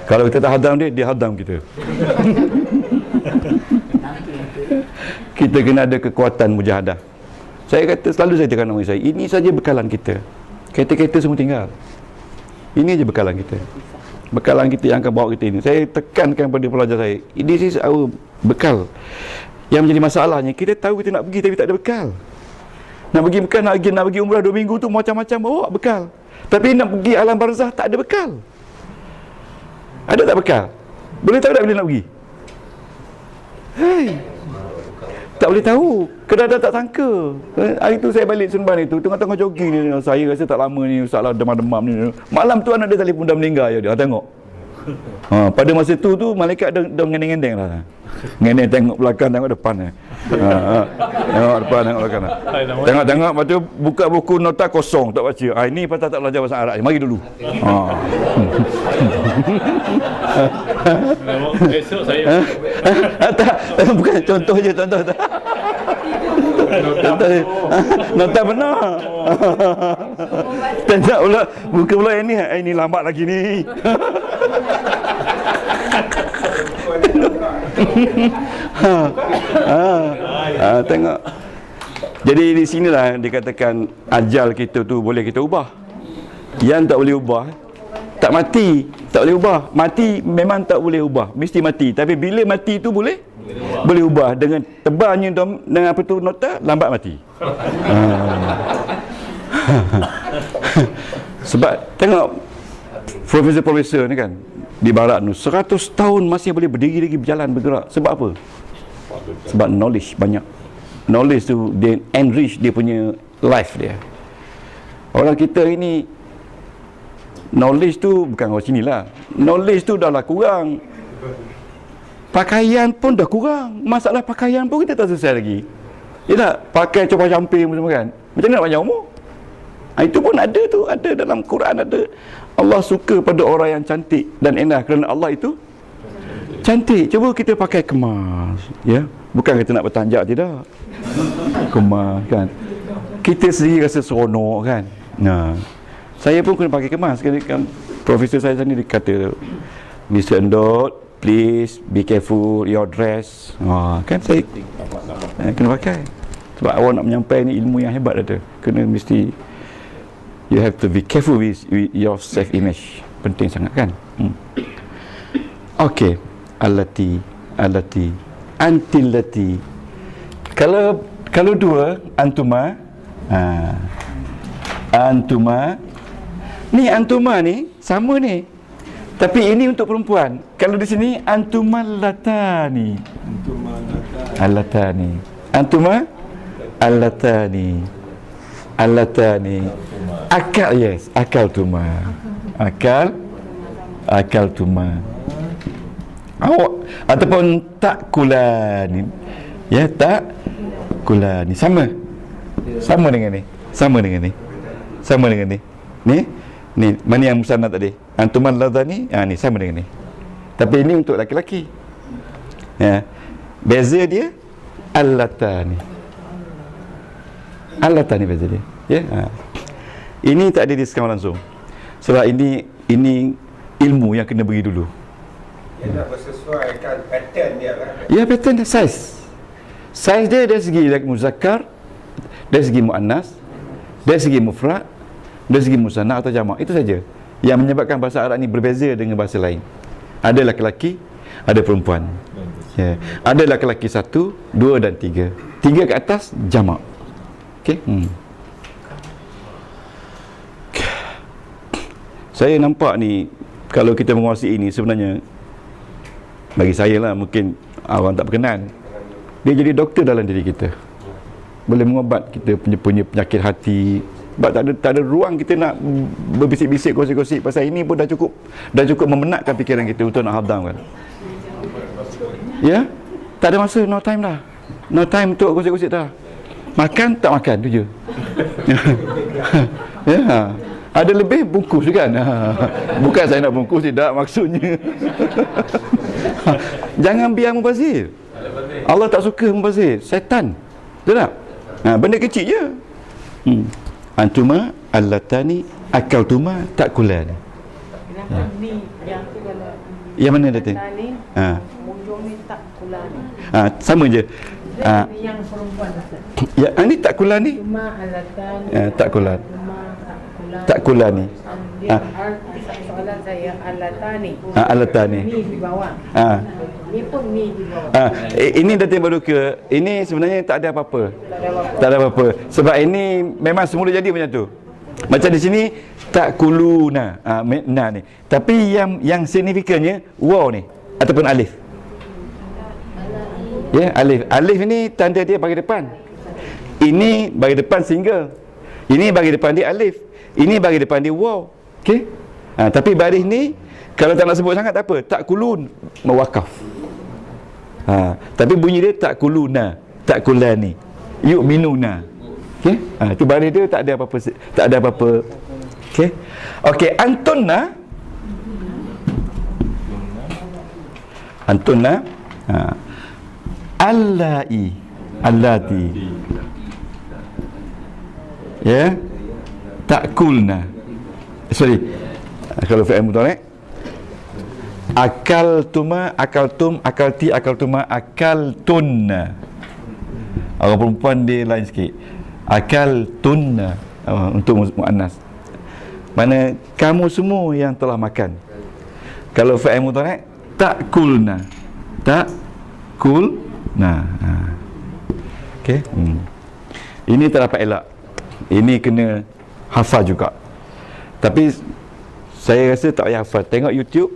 [SPEAKER 1] Kalau kita tak hadam dia hadam kita. Kita kena ada kekuatan mujahadah. Selalu saya tekan orang saya, ini saja bekalan kita. Kereta-kereta semua tinggal. Ini aja bekalan kita. Bekalan kita yang akan bawa kita ini. Saya tekankan pada pelajar saya, this is our bekal. Yang menjadi masalahnya, kita tahu kita nak pergi tapi tak ada bekal. Nak pergi bekal, nak pergi umrah 2 minggu tu macam-macam bawa bekal. Tapi nak pergi alam barzah tak ada bekal. Ada tak bekal? Boleh tahu tak bila nak pergi? Tak boleh tahu. Kadang-kadang tak sangka. Hari tu saya balik Seremban itu, tengah-tengah jogging ni, saya rasa tak lama ni ustaz lah demam-demam ni. Malam tu anak dia telefon dah meninggal dia. Tengok. Pada masa tu malaikat dah ngendeng-ngendeng lah. Ngendeng tengok belakang, tengok depan. Tengok depan, tengok belakang. Tengok-tengok, lepas tu buka buku nota kosong, tak baca. Ini pasal tak belajar bahasa Arab. Mari dulu.
[SPEAKER 2] Esok saya
[SPEAKER 1] Tak, bukan contoh je, contoh. Nota benar. Tak pula, buka pula ini lambat lagi ni. Tengok. Jadi di sinilah dikatakan ajal kita tu boleh kita ubah. Yang tak boleh ubah, tak mati, tak boleh ubah. Mati memang tak boleh ubah, mesti mati. Tapi bila mati tu boleh ubah dengan tebalnya dengan apa tu nota, lambat mati. Sebab tengok profesor-profesor ni kan di barat tu 100 tahun masih boleh berdiri lagi, berjalan, bergerak. Sebab apa? Sebab knowledge banyak. Knowledge tu dia enrich dia punya life dia. Orang kita ini knowledge tu bukan orang sini lah. Knowledge tu dah lah kurang. Pakaian pun dah kurang. Masalah pakaian pun kita tak selesai lagi. Ya tak? Pakai coba camping semua kan. Macam mana nak panjang umur? Itu pun ada tu. Ada dalam Quran ada. Allah suka pada orang yang cantik dan indah kerana Allah itu cantik. Cuba kita pakai kemas. Ya. Bukan kita nak bertanjak, tidak. Kemas kan. Kita sendiri rasa seronok kan. Nah. Saya pun kena pakai kemas. Kan, profesor saya sendiri kata, Mr. Endot, please be careful your dress. Kan saya kena pakai. Sebab awak nak menyampaikan ni ilmu yang hebat ada. Kena mesti you have to be careful with your self image. Penting sangat kan. Okey. Allati antillati. Kalau dua antuma, antuma ni, antuma ni sama ni, tapi ini untuk perempuan. Kalau di sini antuma latani, allatani, antuma allatani, allatani. Akal, yes, akal tuma. Akal tuma. Awak ataupun tak kulani. Ya, tak kulani. Sama dengan ni. Ni mana yang musanna tadi? Antuman ladhani, ni sama dengan ni. Tapi ini untuk laki-laki. Ya. Beza dia allatani beza dia. Ya. Ini tak ada diskaun langsung. Sebab ini ilmu yang kena beri dulu.
[SPEAKER 3] Dia nak bersesuaikan pattern dia kan.
[SPEAKER 1] Ya, pattern dia, saiz dia dari segi muzakkar, dari segi muannas, dari segi mufrad, dari segi musanna atau jamak. Itu saja yang menyebabkan bahasa Arab ni berbeza dengan bahasa lain. Ada laki-laki, ada perempuan. Ya. Ada laki-laki 1, 2 dan 3. 3 ke atas jamak. Okey. Saya nampak ni, kalau kita menguasai ini sebenarnya, bagi saya lah, mungkin orang tak berkenan, dia jadi doktor dalam diri kita, boleh mengubat kita punya penyakit hati. Sebab tak ada ruang kita nak berbisik-bisik, gosip-gosip pasal ini pun dah cukup memenatkan fikiran kita untuk nak hadam kan. Ya, tak ada masa, no time dah, no time untuk gosip-gosip dah. Makan tak makan tu je. Ya, ada lebih bungkus kan. Bukan saya nak bungkus, tidak maksudnya. Jangan biar mubazir. Allah tak suka mubazir, syaitan. Betul tak? Benda kecil je. Antuma allatani akaltuma takulan.
[SPEAKER 4] Kenapa ni yang tu kalau
[SPEAKER 1] Yang mana Datin?
[SPEAKER 4] tani ujung ni tak kulani.
[SPEAKER 1] Sama je.
[SPEAKER 4] Yang perempuan Ustaz.
[SPEAKER 1] Ya, ini takulan ni.
[SPEAKER 4] Cuma alatan.
[SPEAKER 1] Takulan.
[SPEAKER 4] Cuma takulan.
[SPEAKER 1] Takulani.
[SPEAKER 4] Dia soalan saya alatani.
[SPEAKER 1] Alatani.
[SPEAKER 4] Ni di bawah. Ni pun ni di bawah.
[SPEAKER 1] Ini Datin baru ke. Ini sebenarnya tak ada apa-apa. Tak ada apa-apa. Sebab ini memang semula jadi macam tu. Macam di sini takuluna, na ni. Tapi yang signifikannya waw ni ataupun alif. Ya, alif. Alif ni tanda dia bagi depan. Ini bagi depan single. Ini bagi depan dia alif. Ini bagi depan dia waw. Okey? Tapi baris ni kalau tak nak sebut sangat tak apa. Takulun mewakaf. Tapi bunyi dia takuluna, takulani, yu'minuna. Okey? Itu baris dia tak ada apa-apa. Okey. Okey, antunna. Allati. Ya. Takulna. Sorry. Kalau fi'il mudhari' akaltuma, akaltum, akalti, akaltuma, akaltunna. Orang perempuan dia lain sikit. Akaltunna untuk muannas. Mana kamu semua yang telah makan. Kalau fi'il mudhari' takulna. Takulna. Okey. Ini tak dapat elak. Ini kena hafal juga. Tapi saya rasa tak payah hafal. Tengok YouTube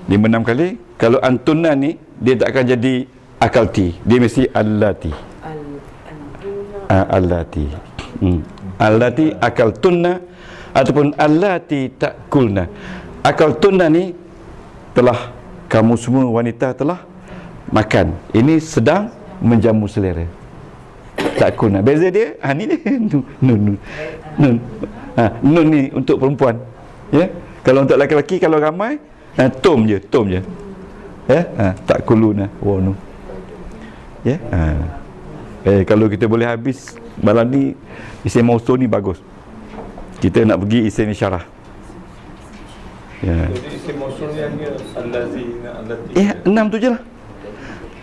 [SPEAKER 1] 5-6 kali. Kalau antunna ni dia tak akan jadi akalti. Dia mesti allati. Allati. Allati akaltunna ataupun allati takulna. Akaltunna ni telah kamu semua wanita telah makan. Ini sedang menjamu selera. Takulna. Beza dia ni dia nun. Nun ni untuk perempuan. Ya. Kalau untuk lelaki, kalau ramai tom je. Ya. Takuluna wa nun. Ya. Kalau kita boleh habis malam ni isim mausul ni bagus. Kita nak pergi isim isyarah. Ya.
[SPEAKER 3] Jadi isim mausul ni hanya allazi dengan allati.
[SPEAKER 1] 6 tu je lah.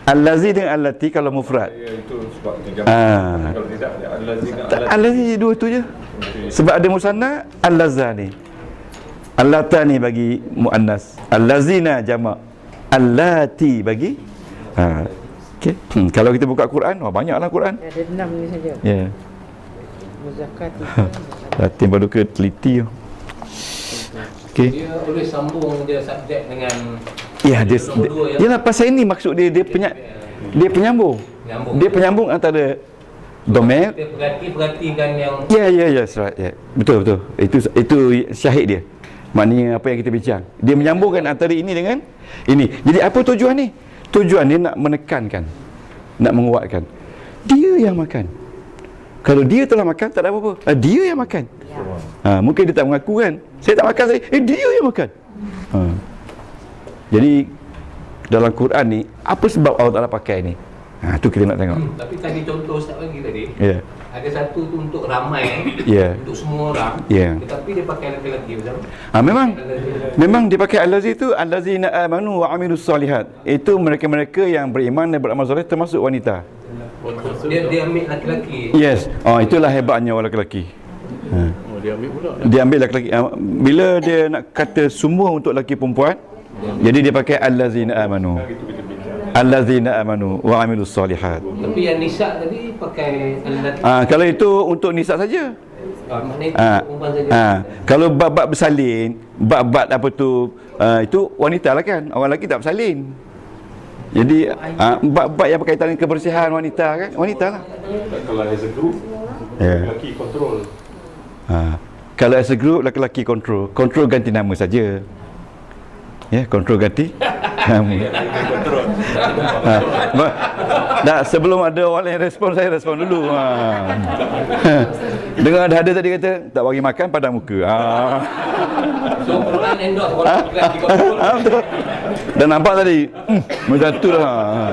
[SPEAKER 1] Allazi dengan allati kalau mufrad.
[SPEAKER 3] Ya, itu sebab dia kalau tidak dia allazi dengan allati.
[SPEAKER 1] Allazi dua tu je. Sebab ada musanna allazani. Allatani bagi muannas. Allazina jamak. Allati bagi okey. Kalau kita buka Quran, banyaklah Quran.
[SPEAKER 4] Ada 6 ni saja.
[SPEAKER 1] Ya.
[SPEAKER 4] Muzakkar
[SPEAKER 1] Datin baru ke teliti tu. Okey.
[SPEAKER 2] Dia boleh sambung dia subjek dengan
[SPEAKER 1] Yalah pasal ini maksud dia penyambung. Dia penyambung antara Domer.
[SPEAKER 2] Kita perhatikan yang
[SPEAKER 1] Ya, that's right. Yeah. Betul. Itu syahid dia. Maknanya apa yang kita bincang. Dia menyambungkan antara ini dengan ini. Jadi apa tujuan ni? Tujuan dia nak menekankan, nak menguatkan. Dia yang makan. Kalau dia telah makan, tak ada apa-apa. Dia yang makan. Mungkin dia tak mengaku kan. Saya tak makan, dia yang makan. Jadi dalam Quran ni, apa sebab Allah Ta'ala pakai ni? Tu kita nak tengok.
[SPEAKER 2] Tapi tadi contoh Ustaz bagi tadi,
[SPEAKER 1] Ya.
[SPEAKER 2] ada satu tu untuk ramai,
[SPEAKER 1] Ya.
[SPEAKER 2] untuk semua orang,
[SPEAKER 1] Ya.
[SPEAKER 2] tetapi dia pakai lelaki, betul?
[SPEAKER 1] Memang dipakai allazi tu allazina amanu wa amilus solihat. Itu mereka-mereka yang beriman dan beramal soleh, termasuk wanita.
[SPEAKER 2] Dia ambil lelaki.
[SPEAKER 1] Yes. Itulah hebatnya orang lelaki.
[SPEAKER 3] Dia ambil pula.
[SPEAKER 1] Dia ambil lelaki. Bila dia nak kata semua untuk lelaki perempuan, jadi dia pakai allazina amanu. Allazina amanu wa amilus solihat.
[SPEAKER 2] Tapi yang nisa tadi pakai lelaki.
[SPEAKER 1] Kalau itu untuk nisa saja.
[SPEAKER 2] Maknanya itu perempuan saja.
[SPEAKER 1] Kalau bab-bab bersalin, bab-bab apa tu, itu wanita lah kan. Orang lelaki tak bersalin. Jadi bab-bab yang berkaitan dengan kebersihan wanita kan, wanita lah.
[SPEAKER 3] Kalau as a group, lelaki control.
[SPEAKER 1] Kalau as a group, lelaki control. Control ganti nama saja. Ya, control ganti nama. Sebelum ada orang yang respon, saya respon dulu. Dengar ada tadi kata tak bagi makan padam muka.
[SPEAKER 2] So Quran endorse kalau lelaki control.
[SPEAKER 1] Betul. Dan nampak tadi macam tu lah.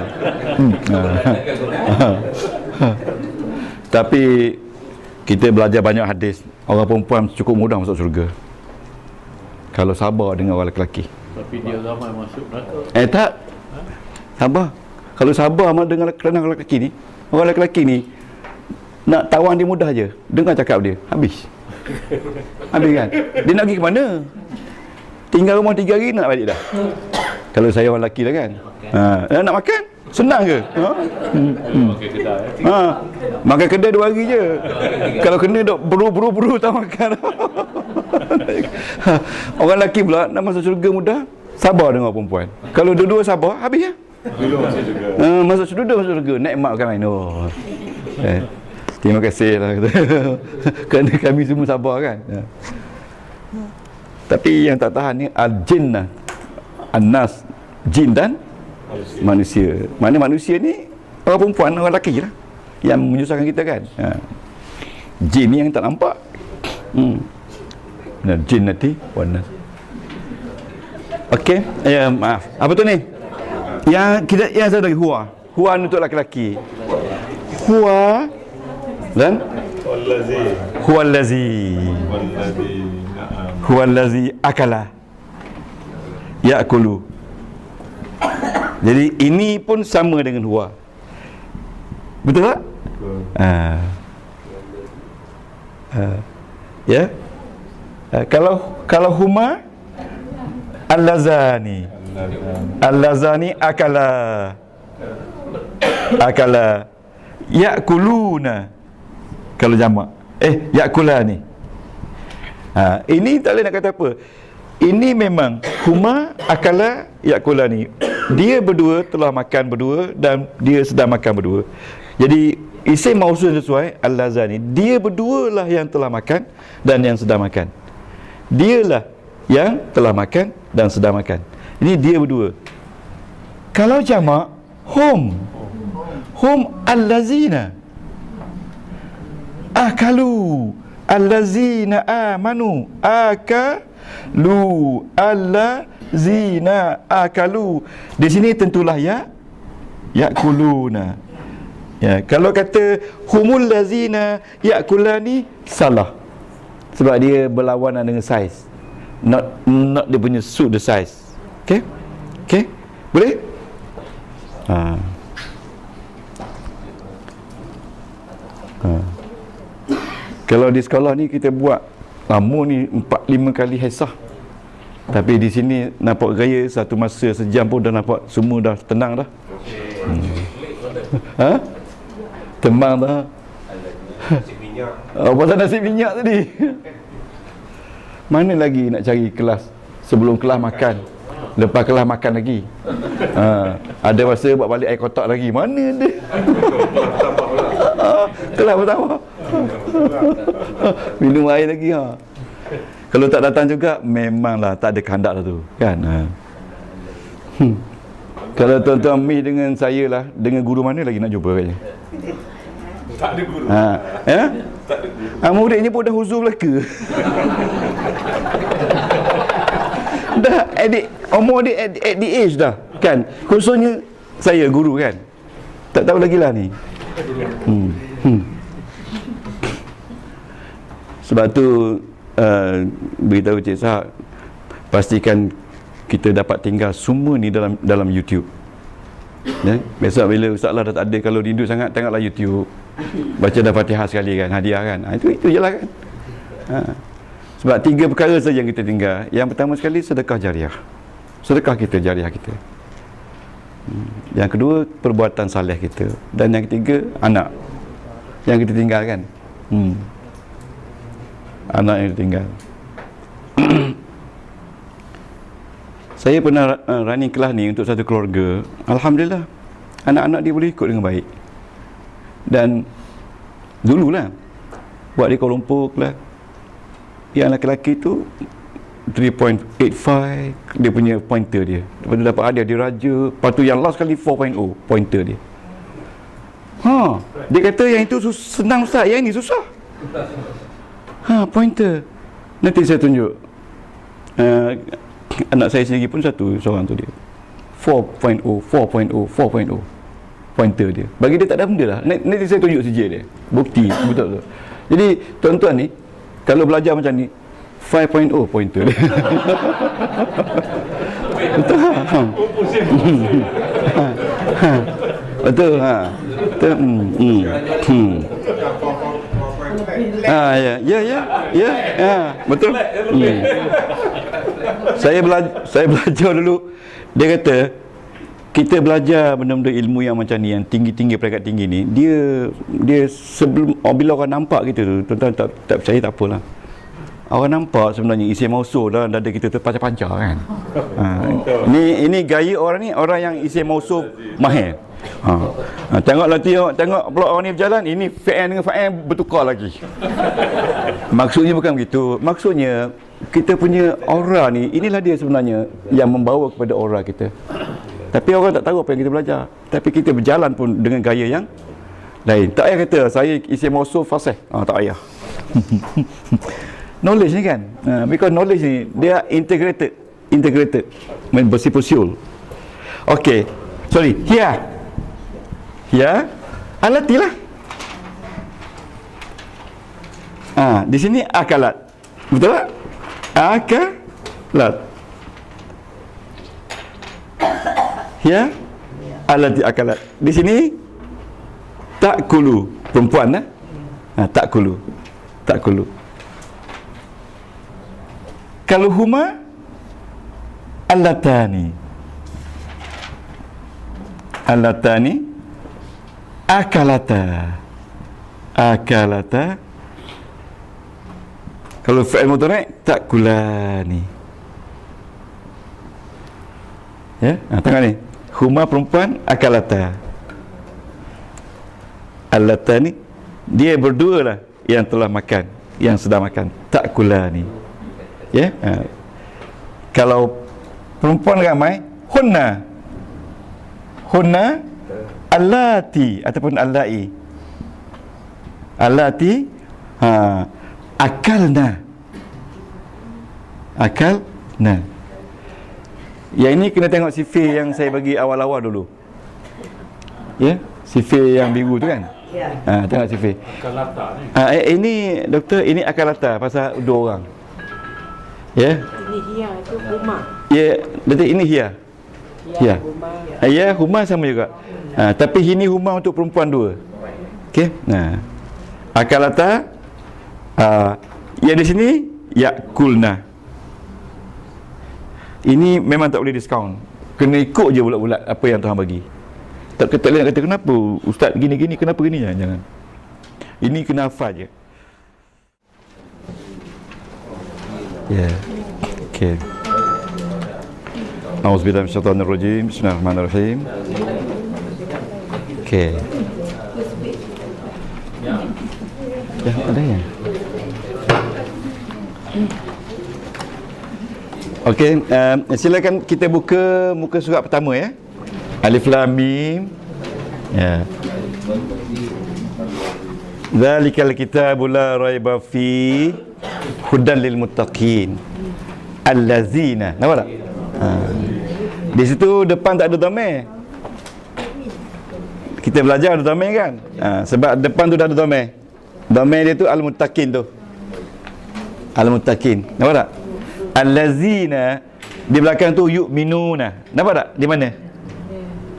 [SPEAKER 1] Tapi kita belajar banyak hadis. Orang perempuan cukup mudah masuk syurga kalau sabar dengan orang lelaki.
[SPEAKER 3] Tapi dia ramai masuk neraka.
[SPEAKER 1] Tak. Sabar. Kalau sabar dengan kerana orang lelaki ni, orang lelaki ni nak tawan dia mudah je. Dengar cakap dia, habis. Habis kan? Dia nak pergi ke mana? Tinggal rumah 3 hari nak balik dah. Kalau saya orang lelaki dah kan. Nak makan? Senang ke?
[SPEAKER 3] Makan kedai.
[SPEAKER 1] Makan kedai 2 hari je. Kalau kena dok buru-buru tak makan. Orang lelaki pula nak masuk syurga mudah, sabar dengan perempuan. Kalau dua-dua sabar, habis ya.
[SPEAKER 3] Belum masuk juga.
[SPEAKER 1] Masuk syurga, nikmat kan main. Terima kasih lah. Kerana kami semua sabar kan. Tapi yang tak tahan ni al-jinnah, an-nas, jin dan manusia. Mana manusia ni orang perempuan, orang lelaki lah yang menyusahkan kita kan. Jin ni yang tak nampak. Jin nanti warna. Okey, maaf. Apa tu ni? Yang saya lagi huwa untuk lelaki. Huwa dan huwallazi akala ya'kulu. Jadi ini pun sama dengan huwa. Betul tak? Ya. Kalau huma allazani akala ya'kuluna. Kalau jamak ya'kulani. Ini tak boleh nak kata apa. Ini memang huma akala ya'kulani. Dia berdua telah makan berdua dan dia sedang makan berdua. Jadi isim mausul sesuai allazani. Dia berdua lah yang telah makan dan yang sedang makan. Dialah yang telah makan dan sedang makan. Ini dia berdua. Kalau jamak hum allazina akalu allazina amanu akalu allazina akalu. Di sini tentulah yakuluna. Ya, kalau kata humul lazina yakulani, salah. Sebab dia berlawanan dengan size. Not dia punya suit the size. Okey? Boleh? Kalau di sekolah ni kita buat lama ni 4-5 kali hisah. Tapi di sini nampak gaya satu masa sejam pun dah nampak semua dah tenang dah. Tembang dah. Pasal nasi minyak tadi. Mana lagi nak cari kelas sebelum kelas makan, lepas kelas makan lagi. Ada masa buat balik air kotak lagi. Mana ada? Kelas pertama. Minum air lagi ha. Kalau tak datang juga memanglah tak ada kehendak dah tu kan. Kalau tuan-tuan Mi dengan saya lah, dengan guru mana lagi nak jumpa kayaknya?
[SPEAKER 3] Tak ada guru.
[SPEAKER 1] Ya?
[SPEAKER 3] Tak ada guru.
[SPEAKER 1] Muridnya pun dah huzur belaka. Dah umur dia at the age dah kan. Khususnya saya guru kan. Tak tahu lagi lah ni. Sebab tu beritahu Cik Sahak, pastikan kita dapat tinggal semua ni dalam YouTube. Ya? Besok bila Ustaz lah dah tak ada, kalau rindu sangat tengoklah YouTube. Baca dah Fatihah sekali kan, hadiah kan. Itu je lah kan. Sebab 3 perkara saja yang kita tinggal. Yang pertama sekali sedekah jariah. Sedekah kita, jariah kita. Yang kedua perbuatan saleh kita. Dan yang ketiga anak yang kita tinggalkan. Anak yang ditinggal. Saya pernah running kelas ni untuk satu keluarga. Alhamdulillah anak-anak dia boleh ikut dengan baik. Dan dululah buat di Kuala Lumpur kelas, yang lelaki-lelaki tu 3.85 dia punya pointer dia. Lepas tu dapat hadiah dia raja. Lepas tu yang last kali 4.0 pointer dia. Dia kata yang itu senang Ustaz, yang ini susah. Pointer. Nanti saya tunjuk. Anak saya sendiri pun seorang tu dia 4.0 pointer dia. Bagi dia tak ada benda lah. Nanti saya tunjuk sijil dia, bukti betul. Jadi tuan-tuan ni kalau belajar macam ni 5.0 pointer dia. Betul. Betul. Ya. Betul. Saya belajar dulu. Dia kata kita belajar benda-benda ilmu yang macam ni, yang tinggi-tinggi, peringkat tinggi ni, dia sebelum bila orang nampak kita tu, tuan-tuan tak percaya tak apalah. Orang nampak sebenarnya isi mausur dalam dada kita terpancar-pancar kan. Ini gaya orang ni, orang yang isi mausur mahir. Tengoklah tengok pula orang ni berjalan, ini fan dengan fan bertukar lagi. Maksudnya bukan begitu. Maksudnya kita punya aura ni, inilah dia sebenarnya yang membawa kepada aura kita. Tapi orang tak tahu apa yang kita belajar. Tapi kita berjalan pun dengan gaya yang lain. Tak payah kata saya isi mausur fasih. Tak payah. Knowledge ni kan, because knowledge ni dia integrated bersifat. Okey, sorry, here alatilah. Di sini akalat, betul tak? Akalat. Here alati akalat. Di sini takulu, perempuan takulu. Kalau huma allatani akalata. Kalau fi'il mudhari' takulani. Ya, tengok ni. Huma perempuan, akalata. Allatani, dia berdua lah yang telah makan, yang sedang makan. Takulani. Ya, kalau perempuan ramai, hunna allati ataupun allai. Akalna. Yang ini kena tengok sifir yang saya bagi awal-awal dulu. Ya, sifir yang biru tu kan. Tengok sifir.
[SPEAKER 3] Akalata ni.
[SPEAKER 1] Ini doktor, ini akalata pasal dua orang. Ya.
[SPEAKER 4] Ini hia tu rumah.
[SPEAKER 1] Ya, berarti ini hia. Ya. Ya, huma sama juga. Tapi ini huma untuk perempuan dua. Okey. Akalata yang di sini yakulna. Ini memang tak boleh diskaun. Kena ikut je bulat-bulat apa yang Tuhan bagi. Tak boleh kata kenapa ustaz gini-gini, kenapa gini, jangan. Ini kena hafal je. Ya. Okey. A'udzubillahi minasyaitonirrajim. Bismillahirrahmanirrahim. Okey. Ada ya. Okey, silakan kita buka muka surat pertama ya. Alif Lam Mim. Ya. Zalikal kitabul la raiba fi hudan lil muttaqin allazina. Nampak tak? Di situ depan tak ada dhamir. Kita belajar ada dhamir kan? Sebab depan tu dah ada dhamir. Dhamir dia tu al-muttaqin tu. Al-muttaqin. Nampak tak? Allazina di belakang tu yu'minuna. Nampak tak? Di mana?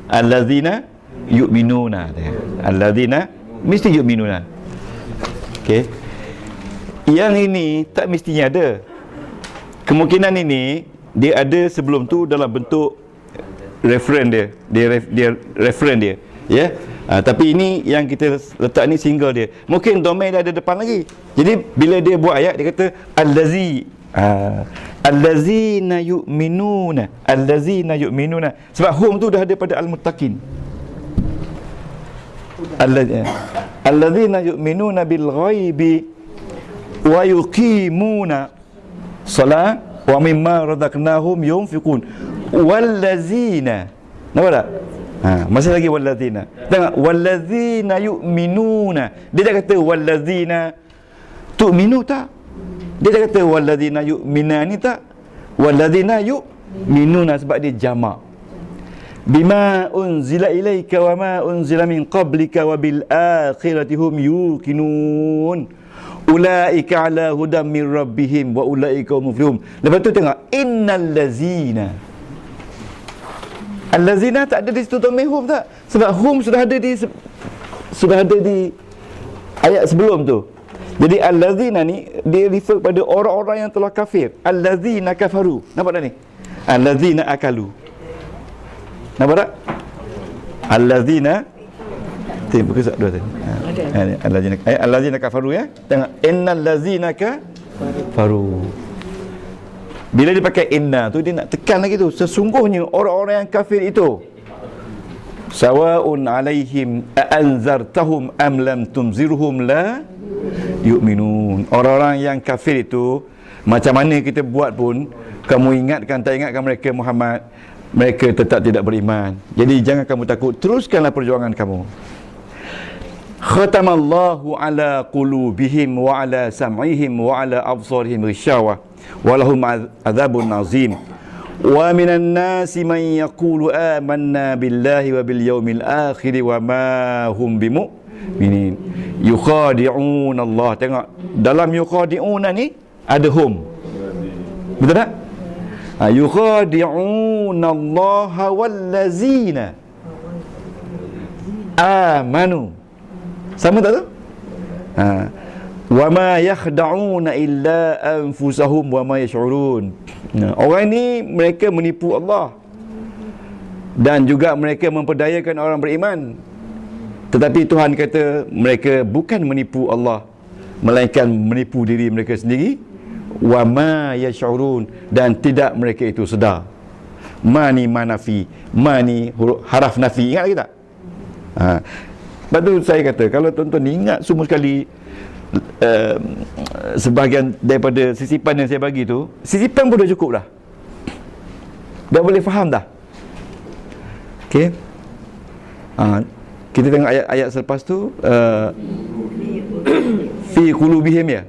[SPEAKER 1] Allazina yu'minuna. Allazina mesti yu'minuna. Okey. Yang ini tak mestinya ada. Kemungkinan ini dia ada sebelum tu dalam bentuk referen dia. Dia referen dia. Ya. Tapi ini yang kita letak ni single dia. Mungkin domain dia ada depan lagi. Jadi bila dia buat ayat dia kata allazi allazina yu'minuna. Allazina yu'minuna. Sebab hum tu dah ada pada al-muttaqin. Allazina yu'minuna bil ghaibi wa yuqimuna salat wa mimma razaqnahum yunfiqun. Wallazina. Nampak tak? Masih lagi wallazina. Tengok wallazina yu'minuna. Dia tak kata wallazina tu'minu tak? Dia tak kata wallazina yu'minani tak? Wallazina yu'minuna sebab dia jamak. Bima unzila ilaika wa ma unzila min qablika wa bil akhirati hum yuqinun. Ulaika ala hudam min rabbihim wa ulaika hum muflihun. Lepas tu tengok innal ladzina. Allazina tak ada di situ dhamir hum tak? Sebab hum sudah ada di ayat sebelum tu. Jadi allazina ni dia refer kepada orang-orang yang telah kafir. Allazina kafaru. Nampak tak ni? Allazina akalu. Nampak tak? Allazina buka surat dua tadi. Allazina kafaru ya. Tengok innal ladzina kafaru. Bila dia pakai inna tu dia nak tekan lagi tu, sesungguhnya orang-orang yang kafir itu sawaun alaihim aanzartahum am lam tunzirhum la yu'minun. Orang-orang yang kafir itu macam mana kita buat pun, kamu ingatkan tak ingatkan mereka Muhammad, mereka tetap tidak beriman. Jadi jangan kamu takut, teruskanlah perjuangan kamu. Khatamallahu ala qulubihim wa ala sam'ihim wa ala absarihim ghishawah wa lahum adzabun azim. Wa minan nasi man yaqulu amanna billahi wa bil yawmil akhir wa ma hum bimu'minin. Yukhadi'un Allah. Tengok dalam yukhadi'una ni ada hum. Betul tak? Yukhadi'un Allah wallazina amanu. Sama tak tu? Wa ma yakhda'una illa anfusahum wa ma yash'urun. Orang ni mereka menipu Allah dan juga mereka memperdayakan orang beriman. Tetapi Tuhan kata mereka bukan menipu Allah, melainkan menipu diri mereka sendiri. Wa ma yash'urun, dan tidak mereka itu sedar. Ma ni manafi, ma ni haraf nafi. Ingat lagi tak? Lepas tu saya kata, kalau tuan-tuan ingat semua sekali sebahagian daripada sisipan yang saya bagi tu, sisipan pun dah cukup dah. Dah boleh faham dah. Okey. Kita tengok ayat-ayat selepas tu, fi qulubihim ya.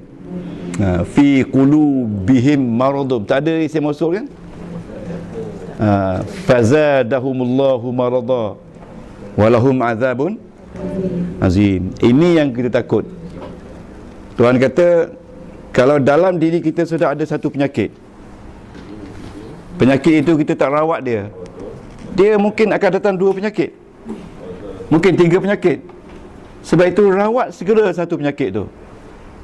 [SPEAKER 1] Fi qulubihim maradun. Tak ada isim mausul kan? Fazadahumullahu marada walahum azabun azim. Ini yang kita takut. Tuhan kata kalau dalam diri kita sudah ada satu penyakit, penyakit itu kita tak rawat dia, dia mungkin akan datang dua penyakit, mungkin tiga penyakit. Sebab itu rawat segera satu penyakit tu.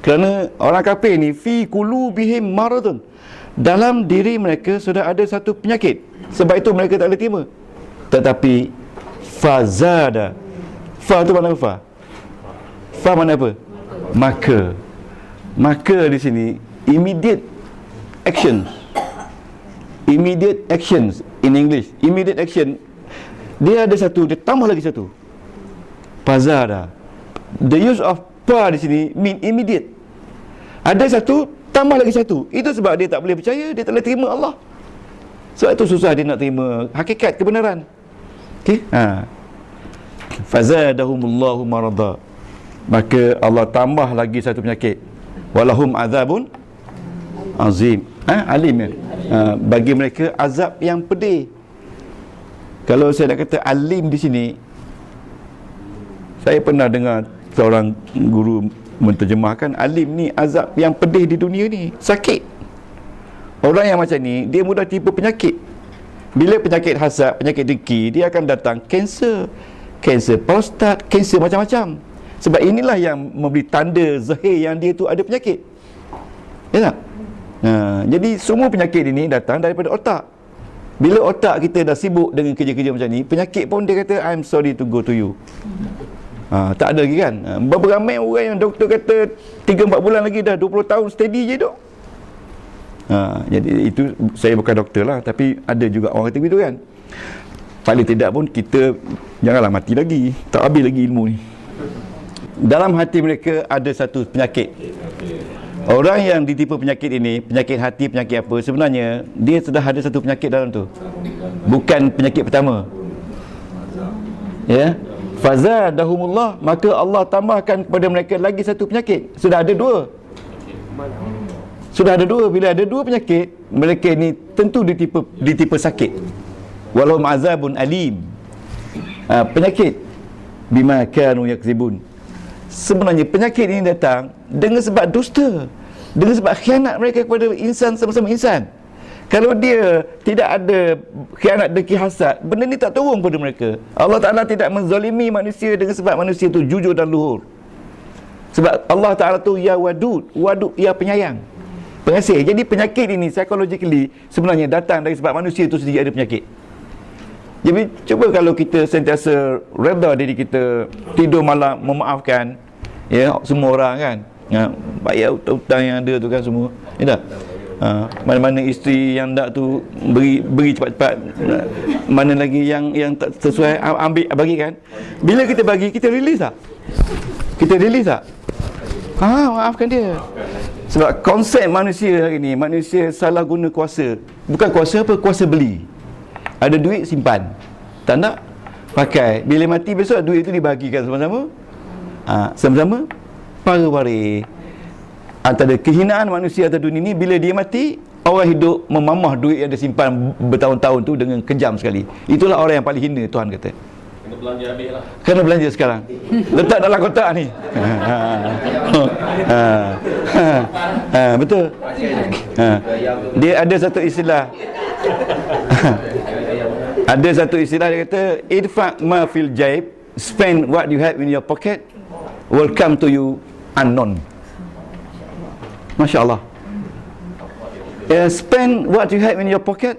[SPEAKER 1] Kerana orang kafir ni fi qulubihim maradun, dalam diri mereka sudah ada satu penyakit. Sebab itu mereka tak boleh terima. Tetapi fazada, fa tu mana fa? Fa mana apa? Maka. Maka di sini immediate actions. Immediate actions in English. Immediate action, dia ada satu, dia tambah lagi satu. Fazada. The use of pa di sini mean immediate. Ada satu, tambah lagi satu. Itu sebab dia tak boleh percaya, dia tak boleh terima Allah. Sebab itu susah dia nak terima hakikat kebenaran. Okey? Fazadahumullahu marada. Maka Allah tambah lagi satu penyakit. Walahum azabun azim. Alim ya. Bagi mereka azab yang pedih. Kalau saya nak kata alim di sini, saya pernah dengar seorang guru menterjemahkan alim ni azab yang pedih di dunia ni, sakit. Orang yang macam ni dia mudah tipu penyakit. Bila penyakit hasad, penyakit dengki, dia akan datang kanser, kanser prostat, kanser macam-macam. Sebab inilah yang memberi tanda zahir yang dia tu ada penyakit. Ya tak? Jadi semua penyakit ini datang daripada otak. Bila otak kita dah sibuk dengan kerja-kerja macam ni, penyakit pun dia kata I'm sorry to go to you. Tak ada lagi kan. Berapa ramai orang yang doktor kata 3-4 bulan lagi dah 20 tahun steady je dok. Jadi itu saya bukan doktor lah, tapi ada juga orang kata begitu kan. Paling tidak pun kita janganlah mati lagi, tak habis lagi ilmu ni. Dalam hati mereka ada satu penyakit. Orang yang ditipu penyakit ini, penyakit hati, penyakit apa, sebenarnya dia sudah ada satu penyakit dalam tu. Bukan penyakit pertama. Ya. Fazadahumullah, maka Allah tambahkan kepada mereka lagi satu penyakit. Sudah ada dua. Bila ada dua penyakit, mereka ini tentu ditipu sakit. Walahum azabun alim. Penyakit bima kanu yakzibun. Sebenarnya penyakit ini datang dengan sebab dusta, dengan sebab khianat mereka kepada insan sama-sama insan. Kalau dia tidak ada khianat dengki hasad, benda ni tak turun pada mereka. Allah Ta'ala tidak menzalimi manusia dengan sebab manusia tu jujur dan luhur. Sebab Allah Ta'ala tu ya wadud, wadud ya penyayang, pengasih. Jadi penyakit ini psychologically sebenarnya datang dari sebab manusia tu sendiri ada penyakit. Jadi cuba kalau kita sentiasa reda diri kita, tidur malam memaafkan ya semua orang kan, bayar hutang yang ada tu kan semua, ya tak? Mana-mana isteri yang tak tu beri cepat-cepat, mana lagi yang tak sesuai ambil bagi kan. Bila kita bagi, kita release tak? Maafkan dia. Sebab konsep manusia hari ni, manusia salah guna kuasa. Bukan kuasa apa, kuasa beli. Ada duit simpan, tak nak pakai. Bila mati besok duit itu dibagikan sama-sama. Sama-sama para-para. Antara kehinaan manusia atas dunia ni, bila dia mati, orang hidup memamah duit yang dia simpan bertahun-tahun tu dengan kejam sekali. Itulah orang yang paling hina, Tuhan kata.
[SPEAKER 2] Kena belanja habis lah.
[SPEAKER 1] Kena belanja sekarang. Letak dalam kotak ni. Betul. Dia ada satu istilah. Ada satu istilah dia kata, idfa ma fil jaib, spend what you have in your pocket will come to you unknown. Masya Allah. Spend what you have in your pocket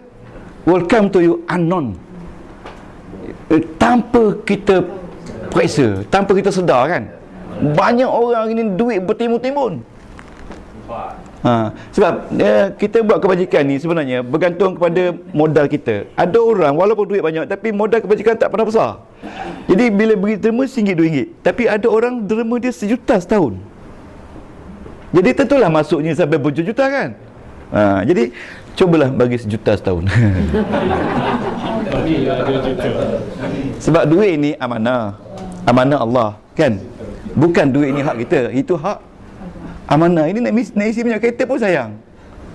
[SPEAKER 1] will come to you unknown. Tanpa kita periksa, tanpa kita sedar kan. Banyak orang ini duit bertimbun-timbun. Sebab kita buat kebajikan ni sebenarnya bergantung kepada modal kita. Ada orang walaupun duit banyak tapi modal kebajikan tak pernah besar. Jadi bila beri derma RM1, RM2, tapi ada orang derma dia RM1,000,000 setahun. Jadi tentulah masuknya sampai berjuta-juta kan. Jadi cubalah bagi RM1,000,000 setahun. Sebab duit ni amanah. Amanah Allah kan. Bukan duit ni hak kita, itu hak amanah. Ini nak isi minyak kereta pun sayang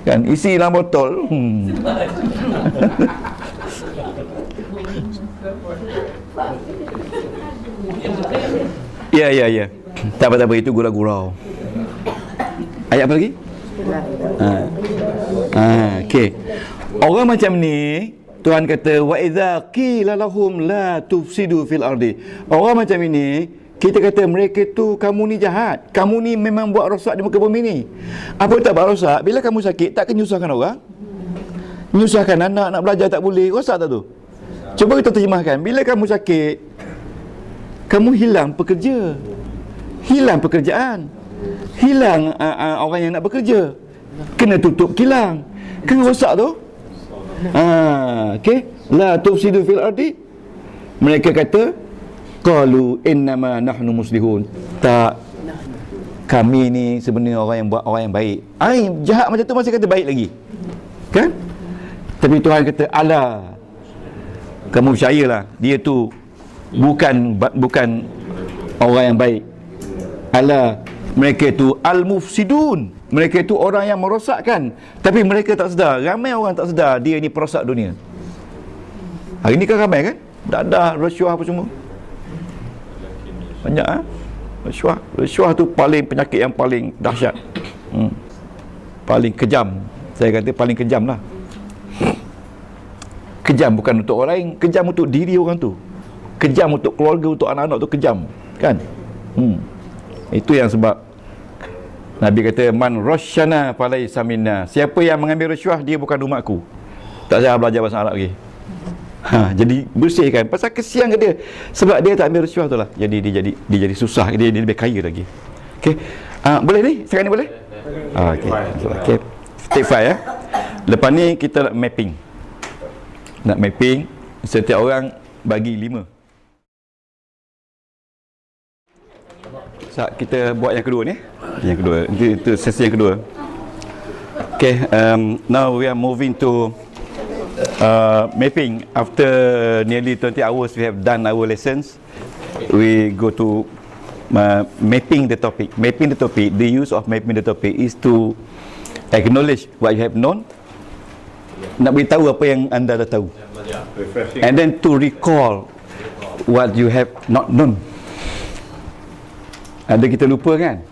[SPEAKER 1] kan, isi dalam botol. Ya. Tak apa-apa, itu gurau-gurau. Ayat apa lagi? Okey. Orang macam ni Tuhan kata wa idza qila lahum la tufsidu fil ardi. Orang macam ini kita kata mereka tu, kamu ni jahat, kamu ni memang buat rosak di muka bumi ni. Apa tak buat rosak? Bila kamu sakit, tak akan nyusahkan orang, nyusahkan anak, nak belajar tak boleh, rosak tak tu? Cuba kita terjemahkan. Bila kamu sakit, kamu hilang pekerja, hilang pekerjaan, hilang orang yang nak bekerja, kena tutup kilang, kan rosak tu. Okey, la tufsidu fil ardi. Mereka kata qalu innama nahnu muslihun. Tak, kami ni sebenarnya orang yang buat orang yang baik. Jahat macam tu masih kata baik lagi, kan? Tapi Tuhan kata, alah, kamu percayalah, dia tu bukan orang yang baik. Alah, mereka tu al-mufsidun, mereka tu orang yang merosakkan. Tapi mereka tak sedar, ramai orang tak sedar dia ni perosak dunia. Hari ni kan ramai kan, dadah, rasuah apa semua banyak. Rasuah tu paling penyakit yang paling dahsyat, paling kejam. Saya kata paling kejam lah. Kejam bukan untuk orang lain, kejam untuk diri orang tu, kejam untuk keluarga, untuk anak-anak tu, kejam, kan? Itu yang sebab Nabi kata, man rasyana falaysa minna, siapa yang mengambil rasuah dia bukan umatku. Tak payah belajar bahasa Arab lagi. Jadi bersihkan pasal kesian ke dia, sebab dia tak ambil rasuah tu lah. Jadi dia jadi susah, dia lebih kaya lagi. Okey, boleh ni sekarang ni boleh? Okey, step 5 ya. Lepas ni kita nak mapping, setiap orang bagi 5. Kita buat yang kedua ni. Yang kedua, itu sesi yang kedua. Okay, now we are moving to mapping. After nearly 20 hours we have done our lessons, we go to mapping the topic. Mapping the topic, the use of mapping the topic is to acknowledge what you have known, nak beritahu apa yang anda dah tahu, and then to recall what you have not known. Ada kita lupa kan,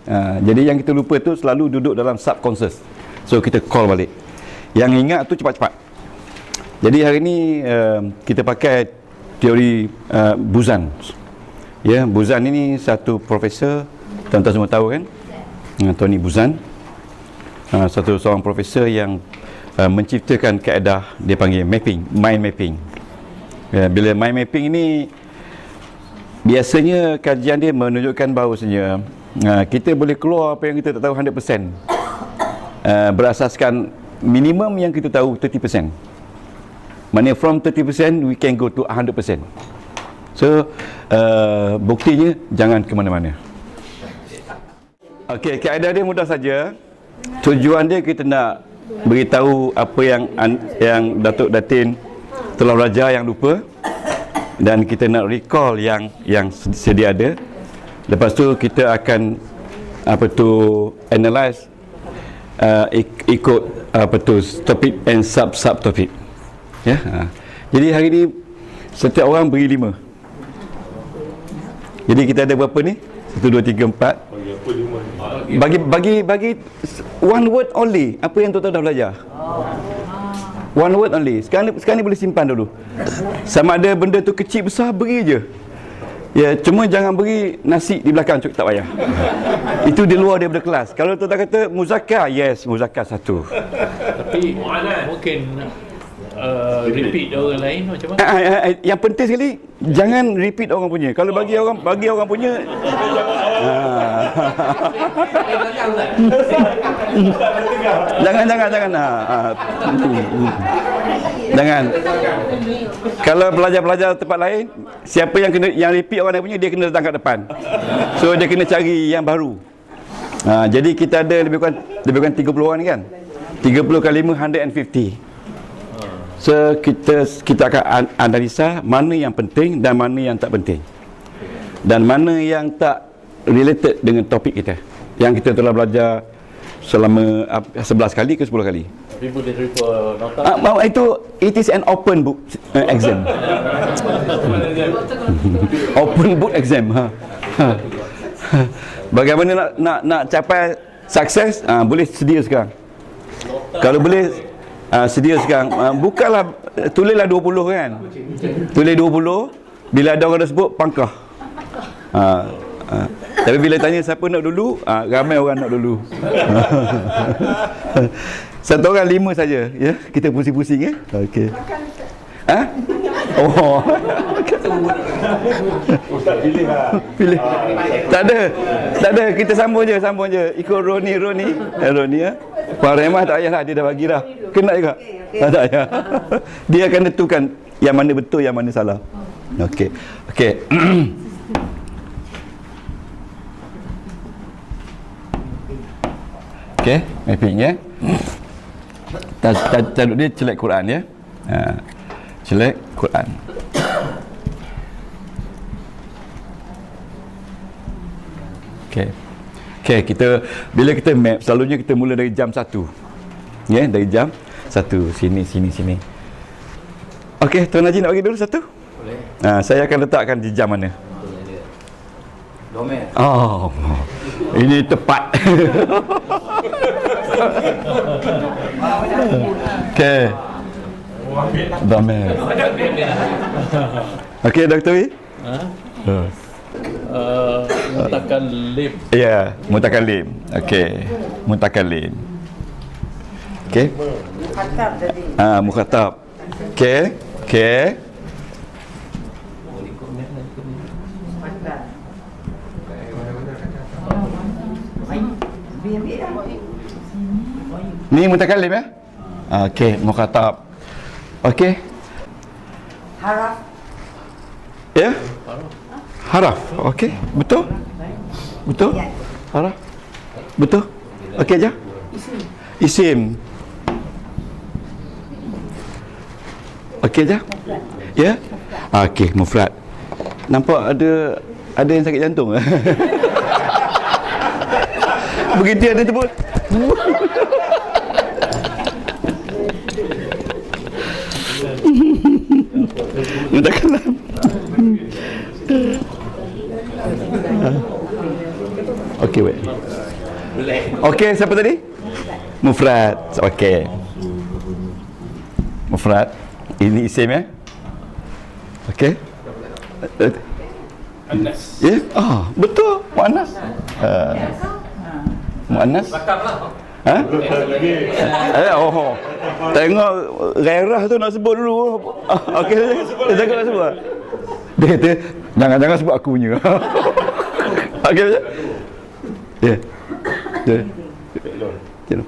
[SPEAKER 1] jadi yang kita lupa tu selalu duduk dalam subconscious, so kita call balik. Yang ingat tu cepat-cepat. Jadi hari ni kita pakai teori Buzan. Ya, Buzan ini satu profesor, tuan-tuan semua tahu kan, Tony Buzan, seorang profesor yang menciptakan kaedah dia panggil mapping, mind mapping. Bila mind mapping ini, biasanya kajian dia menunjukkan bahawasanya kita boleh keluar apa yang kita tak tahu 100%, berasaskan minimum yang kita tahu 30%. Maknanya from 30% we can go to 100%. So buktinya jangan ke mana-mana. Okey, kaedah dia mudah saja. Tujuan dia kita nak beritahu apa yang Datuk Datin telah belajar yang lupa, dan kita nak recall yang sedia ada. Lepas tu kita akan analyze ikut topik and sub topik. Ya. Jadi hari ni setiap orang beri 5. Jadi kita ada berapa ni? 1 2 3 4. Bagi one word only. Apa yang tuan-tuan dah belajar? One word only. Sekarang ni boleh simpan dulu. Sama ada benda tu kecil besar, beri je. Ya, cuma jangan beri nasi di belakang, tak payah. Itu di luar daripada kelas. Kalau tuan-tuan kata muzakkar, yes, muzakkar 1.
[SPEAKER 2] Tapi mungkin repeat orang lain macam mana?
[SPEAKER 1] Yang penting sekali jangan repeat orang punya. Kalau bagi orang punya jangan. Kalau pelajar-pelajar tempat lain, siapa yang repeat orang lain punya, dia kena datang kat depan. So dia kena cari yang baru. Jadi kita ada lebih kurang 30 orang ni kan. 30 kali 5, 150. So kita akan analisa mana yang penting dan mana yang tak penting, dan mana yang tak related dengan topik kita yang kita telah belajar selama 11 kali ke 10 kali.
[SPEAKER 2] Tapi boleh refer nota?
[SPEAKER 1] It is an open book exam. Open book exam. Bagaimana nak capai sukses? Boleh sedia sekarang. Kalau boleh sedia sekarang, bukanlah, tulislah 20 kan, tulis 20. Bila ada orang dah sebut, pangkah. Tapi bila tanya siapa nak dulu, ramai orang nak dulu. Satu orang 5 saja, ya. Kita pusing-pusing ya. Okey. Oh.
[SPEAKER 3] Ustaz pilih lah.
[SPEAKER 1] Pilih. Tak ada. Kita sambung je. Ikut Roni ya. Pak Rahmat tak payahlah, dia dah bagi dah. Kena juga. Tak payah. Dia akan tentukan yang mana betul, yang mana salah. Okey. Okey, mapping ya. Tajuk dia celek Quran ya. Celek Quran. Okey. Okey, bila kita map selalunya kita mula dari jam 1. Ya, dari jam 1 sini. Okey, Tuan Haji nak bagi dulu satu? Boleh. Saya akan letakkan di jam mana?
[SPEAKER 2] Domer.
[SPEAKER 1] Oh. Ini tepat. Okey. Domer. Okey, Dr. Wi?
[SPEAKER 5] Mutakallim.
[SPEAKER 1] Ya, mutakallim. Okey. Mutakallim. Okey.
[SPEAKER 4] Khatab tadi.
[SPEAKER 1] Mukhatab. Okey. Ni mutakallim ya? Okey, mukhatab. Okey.
[SPEAKER 4] Haraf.
[SPEAKER 1] Ya? Haraf. Okey, betul? Haraf. Betul? Okey aja. Isim. Okey aja. Ya? Okey, mufrad. Nampak ada yang sakit jantung. Begitu ada tu pun. Mutakallim. Okey, wait. Okey, siapa tadi? Mufrad. Okey. Mufrad. Ini isim ya. Okey.
[SPEAKER 5] Anas.
[SPEAKER 1] Ya? Betul. Muannas. Muannas. Ha? Tengok gairah tu nak sebut dulu. Okey, dia cakap nak sebut. Dia kata, jangan sebut aku punya. Okey. Ya. Tengok.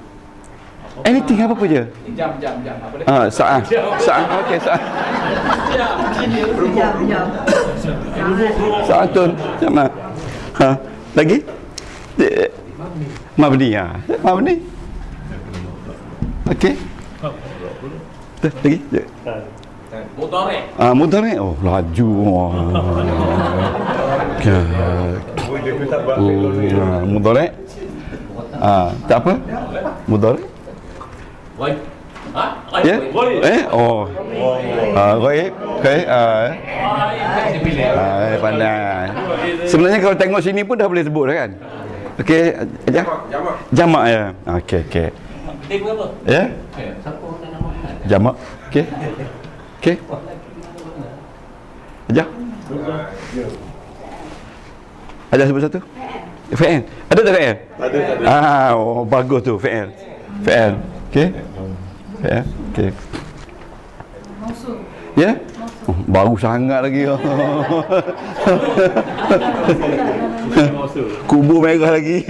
[SPEAKER 1] Anything apa je?
[SPEAKER 5] Jam. Apa dia?
[SPEAKER 1] Saat. Okey, saat.
[SPEAKER 4] Jam.
[SPEAKER 1] Saatun. Sama. Lagi? Mabni. Mabni. Okey. Lagi?
[SPEAKER 2] Mudhari'.
[SPEAKER 1] Mudhari'. Oh, laju. Mudhari'. Tak apa? Mudhari'.
[SPEAKER 2] Wajib.
[SPEAKER 1] Ya? Ghaib. Okey. Pandai. Sebenarnya kalau tengok sini pun dah boleh sebut dah kan? Okey, aja. Jamak ya. Okey.
[SPEAKER 2] Tim apa?
[SPEAKER 1] Ya?
[SPEAKER 2] Siapa nak nama Muhammad?
[SPEAKER 1] Jamak. Okey. Aja. Ada sebut satu? Fa'il. Ada tak fa'il? Ada. Bagus tu fa'il. Okey. Fa'il. Okey.
[SPEAKER 4] Mausul.
[SPEAKER 1] Ya? Baru sangat lagi. Kubur merah lagi.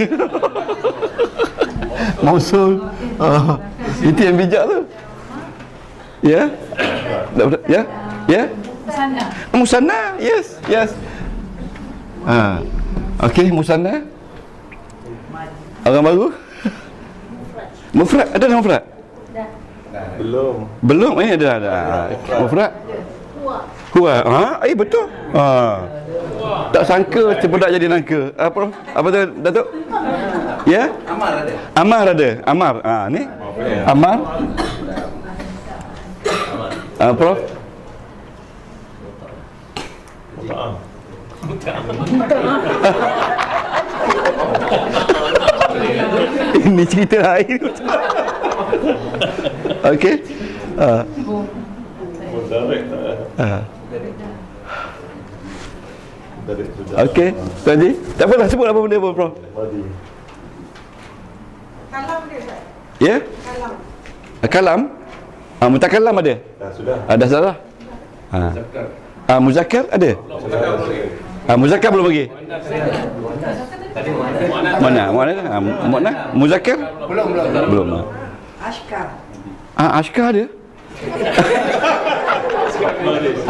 [SPEAKER 1] Mausul. Itu yang bijak tu. Ya? Ya? Musanna. Yes. Okey, musanna. Orang baru? Mufrad. Ada dah mufrad? Belum. Ini ada. Mufrad. Huwa. Betul. Tak sangka cepedak jadi nangka. Apa tu, Datuk? Ya? Amar ada. Ni. Amar. Prof. Ini cerita lain. Okey. Okey. Tadi tak apalah, sebut apa benda pun, Prof.
[SPEAKER 4] Kalam dia.
[SPEAKER 1] Ya? Kalam. Mutakallam ada?
[SPEAKER 3] Sudah.
[SPEAKER 1] Dah salah. Muzakkar ada? Muzakkar belum lagi. Mana? Muzakkar? Belum.
[SPEAKER 4] Ashkar.
[SPEAKER 1] Ashkar ada?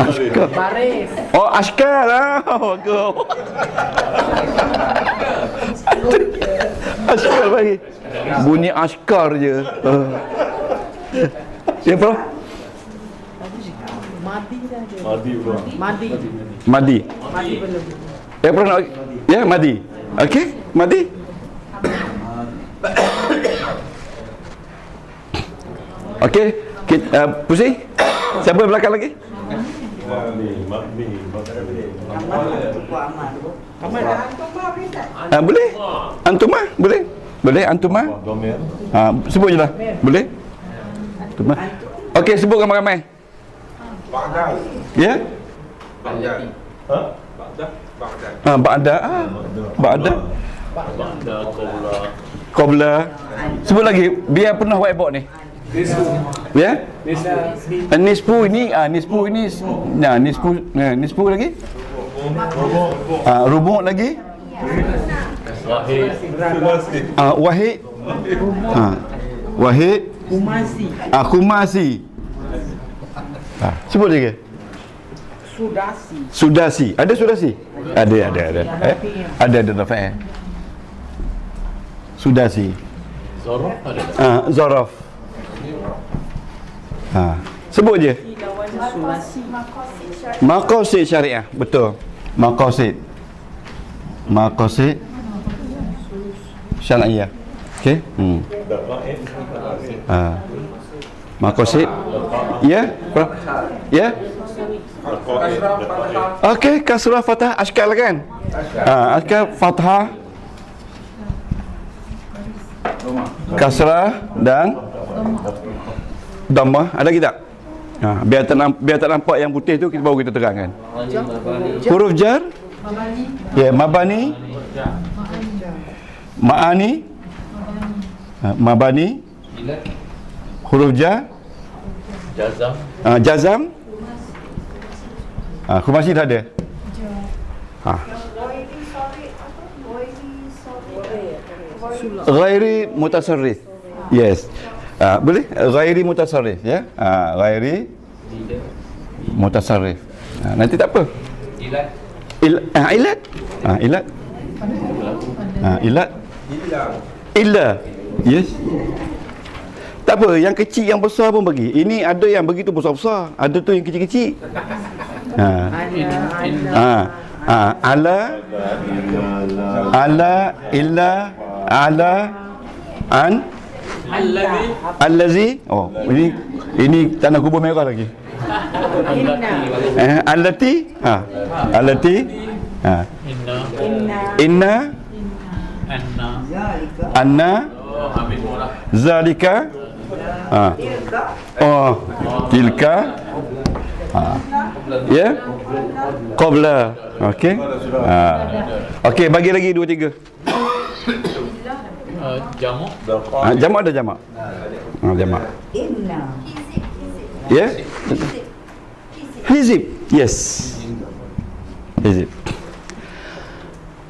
[SPEAKER 1] Ashkar.
[SPEAKER 4] Baris.
[SPEAKER 1] Ashkar. Bagus. Askar bagi. Bunyi askar je. Ya, Prof?
[SPEAKER 4] Madi saja.
[SPEAKER 3] Madi pula.
[SPEAKER 4] Madi.
[SPEAKER 1] Madi.
[SPEAKER 4] Madi belum.
[SPEAKER 1] Ya, Prof nak? Ya, Madi. Okey, Madi. Okey, kita pusing. Siapa belakang lagi? Boleh? Antuma? Boleh? Boleh Antuma?
[SPEAKER 3] Domer.
[SPEAKER 1] Sebut je lah. Boleh? Antuma. Okey, sebut ramai-ramai. Ya?
[SPEAKER 3] Ha?
[SPEAKER 1] Ba'da. Ba'da.
[SPEAKER 5] Ba'da qawla.
[SPEAKER 1] Qabla. Sebut lagi. Biar pernah whiteboard ni. Ya? Nisfu ini nisfu ini nisfu lagi? Rubu' lagi?
[SPEAKER 5] Wahid.
[SPEAKER 1] Wahid. Wahid.
[SPEAKER 4] Kumasi.
[SPEAKER 1] Khumasi. Sebut lagi.
[SPEAKER 4] Sudasi.
[SPEAKER 1] Sudasi. Ada sudasi? Ada. Ada rafa'. Sudasi.
[SPEAKER 5] Zorof ada.
[SPEAKER 1] Zorof. Sebut je.
[SPEAKER 4] Sulasi.
[SPEAKER 1] Maqasid syariah. Betul. Maqasid syariah. Okey. Maqasid. Ya? Ya? Okey, kasrah fathah askal kan? Askal fathah kasrah dan dhammah. Ada lagi tak? Biar tak nampak yang putih tu, baru kita terangkan. Huruf jar, ya, mabani, ma'ani, mabani, huruf jar,
[SPEAKER 5] Jazam.
[SPEAKER 1] jazam, khumasi dah ada. Ghairi mutasarrif. Yes. Boleh? Ghairi mutasarrif, ya. Ghairi mutasarrif. Nanti tak apa.
[SPEAKER 2] Ilat.
[SPEAKER 1] Ilat. Ilat. Ilat. Illa. Yes. Tak apa, yang kecil yang besar pun bagi. Ini ada yang begitu besar-besar, ada tu yang kecil-kecil. Ala, illa, ala, an, allazi. Oh, ini tanah kubur merah lagi. Allati. Allati. Inna. Anna.
[SPEAKER 5] Ambil murah.
[SPEAKER 1] Zalika. Tilka. Ya. Qabla. Okey. Okey, bagi lagi 2 3.
[SPEAKER 5] Jamak.
[SPEAKER 1] Jamak ada jamak. Jamak. Ya. Hizib. Yes. Hizib.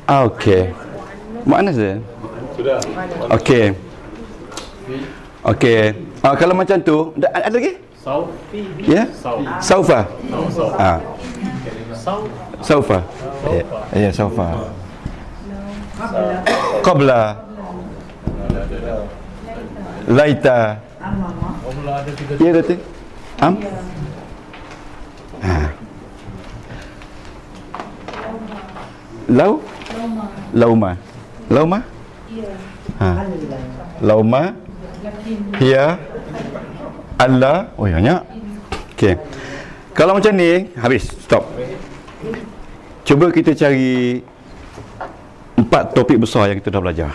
[SPEAKER 1] Okey. Mana saya?
[SPEAKER 3] Sudah.
[SPEAKER 1] Okey. Okey. Kalau macam tu, ada lagi?
[SPEAKER 5] Saufi.
[SPEAKER 1] Ya? Saufa. Saufa. Ya, saufa. Qabla. Laita. Ya, betul. Lauma. Lauma? Lauma. Hiya. Allah. Oh, banyak. Okey. Kalau macam ni, habis. Stop. Cuba kita cari 4 topik besar yang kita dah belajar.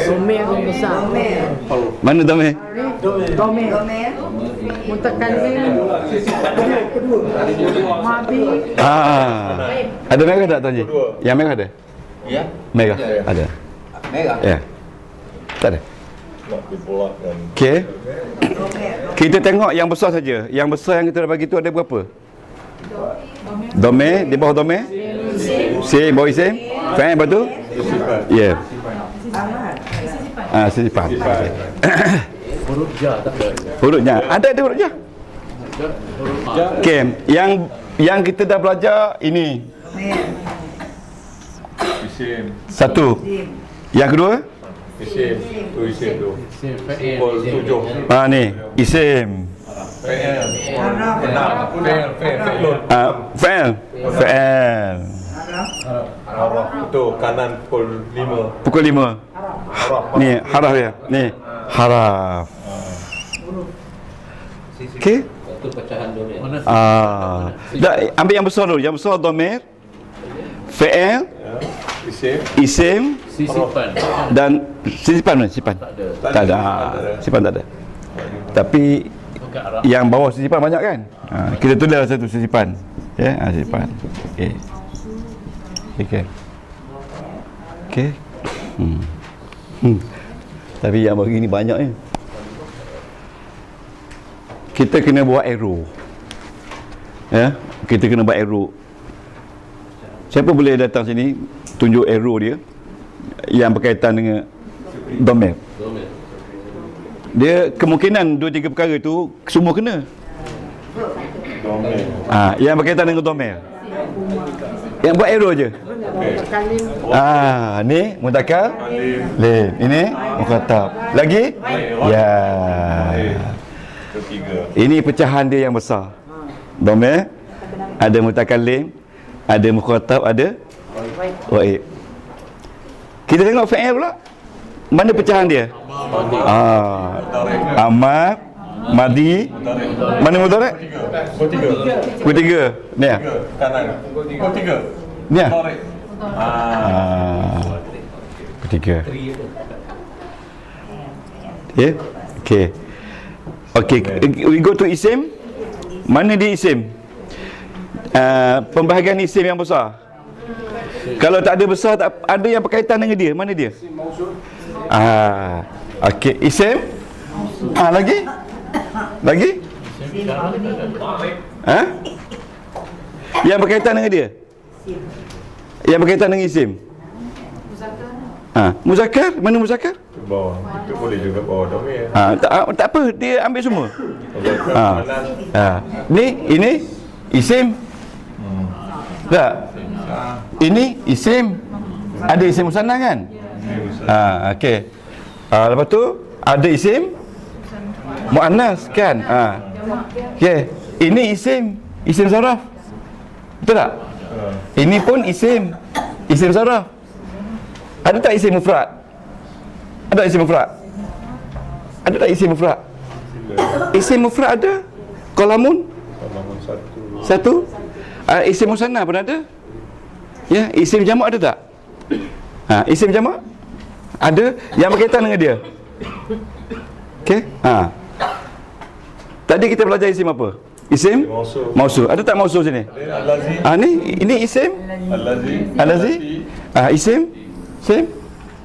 [SPEAKER 4] Domer besar.
[SPEAKER 1] Mana Domer?
[SPEAKER 4] Domer. Mutakallim. Madi.
[SPEAKER 1] Ada merah tak Tuan Haji? Yang merah ada?
[SPEAKER 2] Ya.
[SPEAKER 1] Merah? Ada.
[SPEAKER 2] Merah.
[SPEAKER 1] Ya. Tak ada.
[SPEAKER 3] Nak dipolakkan.
[SPEAKER 1] Okey. Kita tengok yang besar saja. Yang besar yang kita dah bagi tu ada berapa? Domer, di bawah domer. Sim, bawah isim. Fa'il, lepas tu? Ya. Sifat.
[SPEAKER 5] Huruf ja tak ada.
[SPEAKER 1] Hurufnya. Ada huruf ja. Okey, yang kita dah belajar ini.
[SPEAKER 3] Isim.
[SPEAKER 1] Satu. Yang kedua?
[SPEAKER 3] Isim. Tu isim tu.
[SPEAKER 5] Isim fa'il.
[SPEAKER 3] Pukul 7.
[SPEAKER 1] Ni isim.
[SPEAKER 3] Fa'il. Enam. Fa'il.
[SPEAKER 1] Fa'al. Fa'al.
[SPEAKER 3] Araf. Tu kanan pukul 5.
[SPEAKER 1] Pukul 5.
[SPEAKER 3] Araf.
[SPEAKER 1] Ni haraf dia. Ni haraf. Okey.
[SPEAKER 2] Itu pecahan domir.
[SPEAKER 5] Mana
[SPEAKER 1] Dah, ambil yang besar dulu. Yang besar domir, fa'al,
[SPEAKER 3] Ya. Isim.
[SPEAKER 1] isim
[SPEAKER 5] sisipan?
[SPEAKER 1] dan sisipan mana? Sisipan.
[SPEAKER 5] Tak ada.
[SPEAKER 1] Tak ada. Sisipan tak ada. Tapi
[SPEAKER 5] Bukan Arab.
[SPEAKER 1] yang bawah sisipan banyak kan? Kita tulis satu sisipan. Ya, sisipan. Okey. Okey. Okey. Tapi yang bagi ni banyak ni. Kita kena buat arrow. Ya, kita kena buat arrow. Siapa boleh datang sini tunjuk arrow dia yang berkaitan dengan domir?
[SPEAKER 2] Domir.
[SPEAKER 1] Dia kemungkinan 2-3 perkara tu semua kena.
[SPEAKER 3] Domir.
[SPEAKER 1] Yang berkaitan dengan domir. Yang buat arrow je. Ni mudzakkar lim. Ini mukhatab. Lagi? Ya.
[SPEAKER 3] Ketiga.
[SPEAKER 1] Ini pecahan dia yang besar. Domir, ada mutakallim, ada mukhatab, ada ghaib. Kita tengok fa'il pula. Mana pecahan dia? Amar, madi, mana mudhari'?
[SPEAKER 3] Pukul 3.
[SPEAKER 1] Pukul 3. Ni ah.
[SPEAKER 3] Kanan. Pukul 3.
[SPEAKER 1] Ni ah.
[SPEAKER 3] Tarik.
[SPEAKER 1] Pukul 3. Ya. Okey. Okey, we go to isim. Mana dia isim? Pembahagian isim yang besar. Kalau tak ada besar, tak ada yang berkaitan dengan dia. Mana dia? Okey, isim. Lagi? Lagi? Yang berkaitan dengan dia? Yang berkaitan dengan isim? Muzakkar. Mana muzakkar?
[SPEAKER 3] Bawah. Itu boleh juga bawah domir.
[SPEAKER 1] Tak apa, dia ambil semua.
[SPEAKER 3] Kanan.
[SPEAKER 1] Ini isim. Tak? Ini isim. Ada isim musanna kan? Okey. Lepas tu ada isim muannas kan? Okey. Ini isim saraf. Betul tak? Ini pun isim saraf. Ada tak isim mufrad? Ada isim mufrad? Ada tak isim mufrad? Isim mufrad ada. Qalamun
[SPEAKER 3] Qalamun
[SPEAKER 1] satu. Isim musanna pun ada. Ya, isim jamak ada tak? Isim jamak ada yang berkaitan dengan dia. Okey? Tadi kita belajar isim apa? Isim mausul. Ada tak mausul sini?
[SPEAKER 3] Al-Lazi.
[SPEAKER 1] Ini isim
[SPEAKER 3] Al-Lazi.
[SPEAKER 1] isim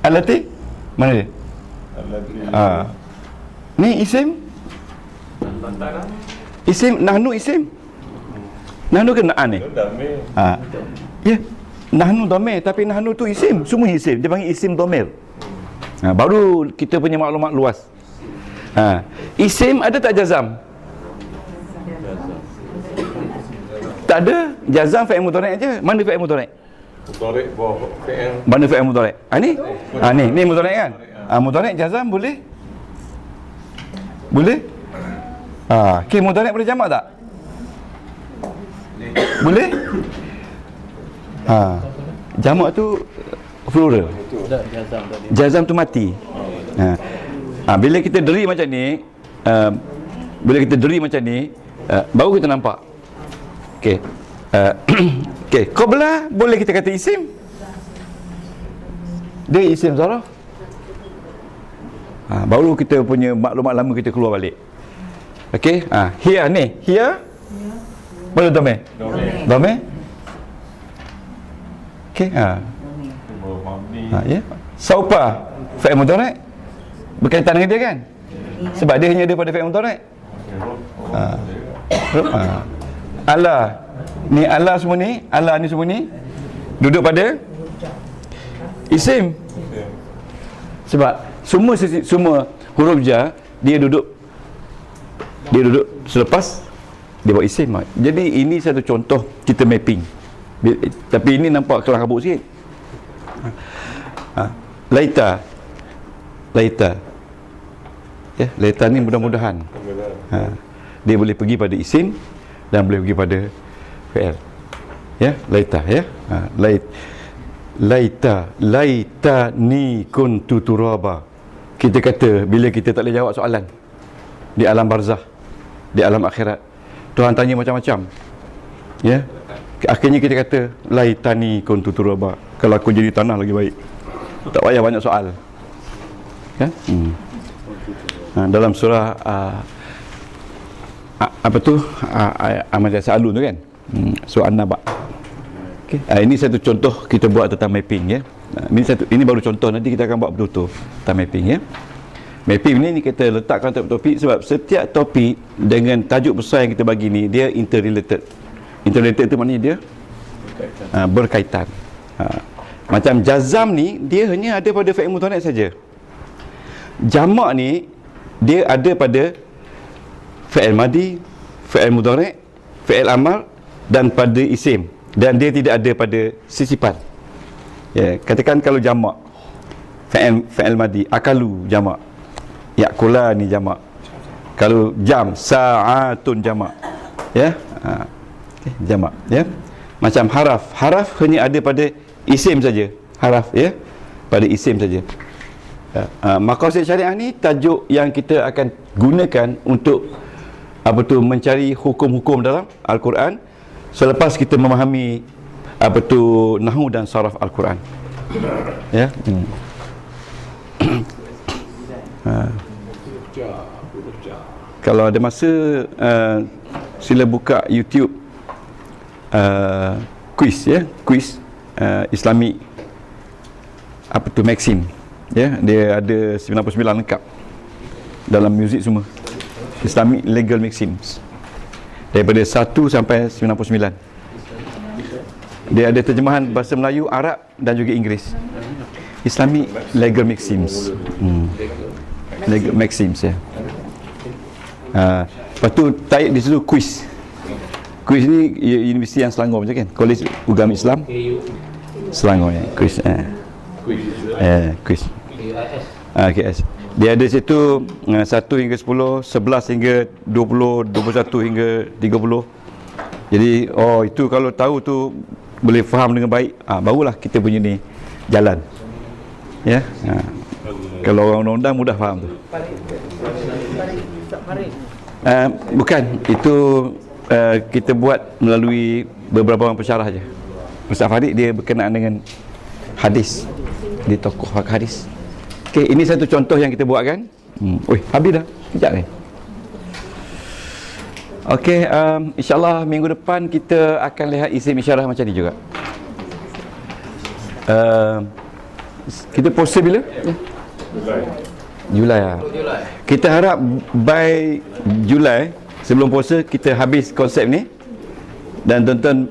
[SPEAKER 1] allati. Mana dia?
[SPEAKER 3] Al-Lazi.
[SPEAKER 1] Ni isim nahnu isim. Nahnu ke na'an ni?
[SPEAKER 3] Domir.
[SPEAKER 1] Ya, nahnu domir, tapi nahnu tu isim, semua isim. Dia panggil isim domir. Baru kita punya maklumat luas. Isim ada tak jazam? Tak ada. Jazam fa'il mudhari' aja. Mana fa'il mudhari'?
[SPEAKER 3] Mudhari' bawah fi'il.
[SPEAKER 1] Mana fa'il mudhari'? Ni mudhari' kan? Mudhari' jazam boleh? Boleh? Okey, mudhari' boleh jamak tak? Boleh? Jamak tu plural. Jazam tu mati. Bila kita deri macam ni, baru kita nampak. Okey. Okey, qabla boleh kita kata isim. Dia isim zaraf. Baru kita punya maklumat lama kita keluar balik. Okey, here ni, here. Boleh domir? Domir? Okey, ya. Saupa fa'il mudhari' berkaitan dengan dia kan? Sebab dia hanya ada pada fa'il mudhari'. Ala ni, ala semua ni, ala ni semua ni duduk pada isim. Sebab semua huruf jar dia duduk selepas dia buat isim. Jadi ini satu contoh kita mapping. Tapi ini nampak kelam kabut sikit. Laita. Ya, laita ni mudah-mudahan. Dia boleh pergi pada isim dan boleh pergi pada fi'il. Ya, laita ya. Laita ni kuntu turaba. Kita kata bila kita tak boleh jawab soalan di alam barzah, di alam akhirat, Tuhan tanya macam-macam. Ya. Akhirnya kita kata laitani kuntu turaba. Kalau aku jadi tanah lagi baik. Tak payah banyak soal. Kan? Dalam surah apa tu? Amal Sa'alun tu kan? Surah An-Naba. Okay. Ini satu contoh kita buat tentang mapping ya. Ini baru contoh, nanti kita akan buat betul-betul tentang mapping ya. Mapping ni kita letakkan topik sebab setiap topik dengan tajuk besar yang kita bagi ni dia interrelated. Interrelated tu maknanya dia berkaitan. Macam jazam ni dia hanya ada pada fi'il mudhari' saja. Jamak ni dia ada pada fi'il madi, fi'il mudhari', fi'il amar dan pada isim, dan dia tidak ada pada sisipan. Ya, katakan kalau jamak fi'il madi, akalu jamak, yakulani jamak. Kalau jam, sa'atun jamak. Ya. Okay, jamak ya. Macam haraf hanya ada pada isim saja. Haraf ya, pada isim saja. Maqasid syariah ni tajuk yang kita akan gunakan untuk apa tu mencari hukum-hukum dalam Al-Quran selepas kita memahami apa tu nahwu dan saraf Al-Quran. Ya. Kalau ada masa sila buka YouTube quiz ya, quiz Islamic apa tu Maxim ya, dia ada 99 lengkap dalam muzik semua. Islamic Legal Maxims daripada 1 sampai 99. Dia ada terjemahan bahasa Melayu, Arab dan juga Inggeris. Islamic Legal Maxims. Legal Maxims ya. Lepas tu taik di situ quiz. Quiz ni universiti yang Selangor macam kan? Kolej Agama Islam Selangor ya. Quiz. Quiz. KS. Dia ada situ 1 hingga 10, 11 hingga 20, 21 hingga 30. Jadi itu kalau tahu tu boleh faham dengan baik, barulah kita punya ni jalan. Ya. Kalau orang undang-undang mudah faham tu. Bukan, itu kita buat melalui beberapa orang pensyarah je. Ustaz Farid dia berkenaan dengan hadis. Dia tokoh hadis. Okey, ini satu contoh yang kita buat kan. Habis dah. Sekejap ni. Okey, insyaAllah minggu depan kita akan lihat isim isyarah macam ni juga. Kita puasa bila? Julai lah. Kita harap by Julai, sebelum puasa kita habis konsep ni. Dan tuan-tuan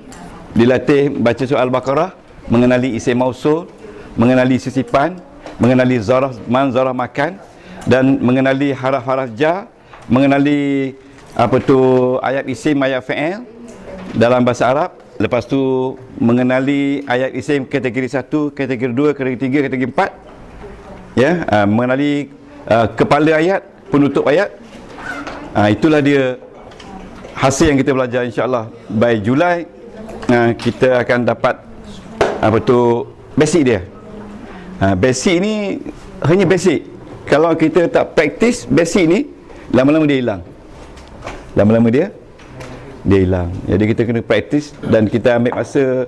[SPEAKER 1] dilatih baca surah Al-Baqarah, mengenali isim mausul, mengenali sisipan, mengenali zarah man, zarah makan, dan mengenali haraf-haraf jar, mengenali apa tu ayat isim, ayat fi'il dalam bahasa Arab. Lepas tu mengenali ayat isim kategori 1, kategori 2, kategori 3, kategori 4. Ya, mengenali kepala ayat, penutup ayat. Itulah dia hasil yang kita belajar. InsyaAllah by Julai kita akan dapat apa tu basic dia. Basic ni hanya basic. Kalau kita tak praktis basic ni, lama-lama dia hilang. Lama-lama dia hilang. Jadi kita kena praktis, dan kita ambil masa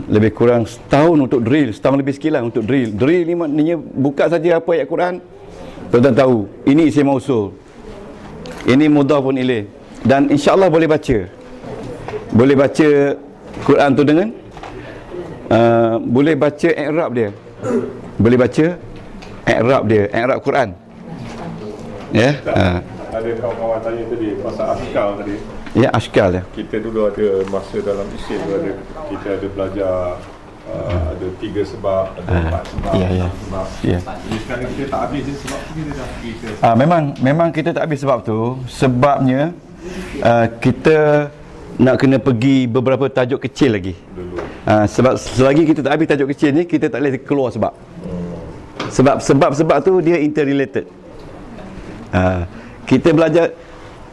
[SPEAKER 1] lebih kurang setahun untuk drill, setahun lebih sikit lah untuk drill. Drill ni maknanya buka saja apa ayat Quran, tuan-tuan tahu ini isim mausul, ini mudhafun ilaih, dan insya-Allah boleh baca. Boleh baca Quran tu dengan boleh baca i'rab dia. Boleh baca i'rab dia, i'rab Quran. Ya.
[SPEAKER 3] Ada kawan-kawan tanya tadi pasal askal tadi.
[SPEAKER 1] Ya, askal ya.
[SPEAKER 3] Kita dulu ada masa dalam isim tu kita ada belajar ada 3 sebab, ada 4 sebab,
[SPEAKER 1] Ya.
[SPEAKER 3] 6 sebab.
[SPEAKER 1] Ya.
[SPEAKER 3] Jadi sekarang kita tak habis je sebab kita dah kita.
[SPEAKER 1] Memang kita tak habis sebab tu. Sebabnya kita nak kena pergi beberapa tajuk kecil lagi.
[SPEAKER 3] Dulu.
[SPEAKER 1] Sebab selagi kita tak habis tajuk kecil ni, kita tak boleh keluar sebab. Sebab tu dia interrelated. Kita belajar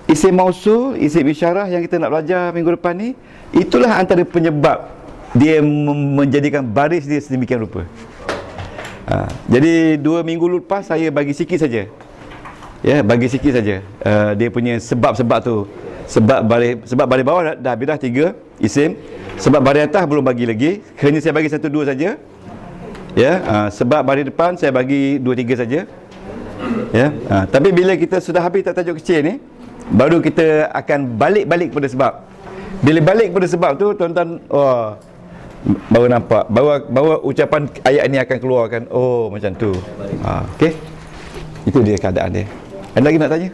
[SPEAKER 1] isim mausul, isim isyarah yang kita nak belajar minggu depan ni, itulah antara penyebab dia menjadikan baris dia sedemikian rupa. Jadi 2 minggu lepas saya bagi sikit saja. Ya, bagi sikit saja. Dia punya sebab-sebab tu. Sebab baris bawah dah habis dah 3 isim. Sebab baris atas belum bagi lagi. Hanya saya bagi 1-2 saja. Ya, sebab baris depan saya bagi 2-3 saja. Ya, tapi bila kita sudah habis tajuk kecil ni, baru kita akan balik kepada sebab. Bila balik kepada sebab tu, tuan-tuan, baru nampak, baru ucapan ayat ni akan keluarkan. Oh, macam tu. Okey. Itu dia keadaan dia. Ada lagi nak tanya?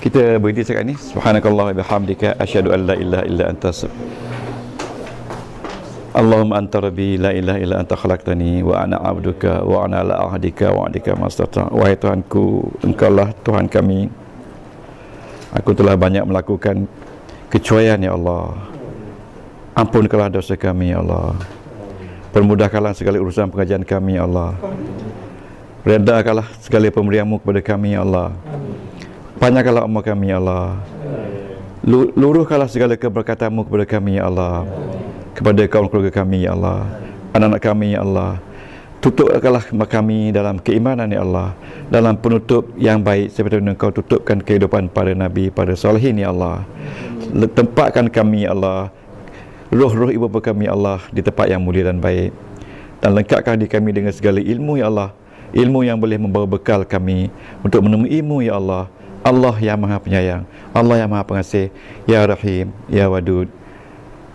[SPEAKER 1] Kita berhenti sekarang ni. Subhanakallah wa bihamdika asyhadu an la ilaha illa anta Allahumma anta rabbi la ilaha illa anta khalaqtani wa ana abduka wa ana ala ahdika wa adika mastata. Wahai Tuhanku, Engkaulah Tuhan kami. Aku telah banyak melakukan kecuaian ya Allah. Ampunkanlah dosa kami ya Allah. Permudahkanlah segala urusan pengajian kami ya Allah. Redakanlah segala pemberian-Mu kepada kami ya Allah. Panjangkanlah umur kami ya Allah. Luruhkanlah segala keberkatan-Mu kepada kami ya Allah. Kepada kaum keluarga kami ya Allah, anak-anak kami ya Allah. Tutupkanlah kami dalam keimanan ya Allah, dalam penutup yang baik seperti mana Engkau tutupkan kehidupan para nabi, para salihin ya Allah. Tempatkan kami ya Allah, roh-roh ibu bapa kami ya Allah di tempat yang mulia dan baik, dan lengkapkan diri kami dengan segala ilmu ya Allah, ilmu yang boleh membawa bekal kami untuk menemui-Mu ya Allah. Allah yang Maha Penyayang, Allah yang Maha Pengasih, Ya Rahim, Ya Wadud,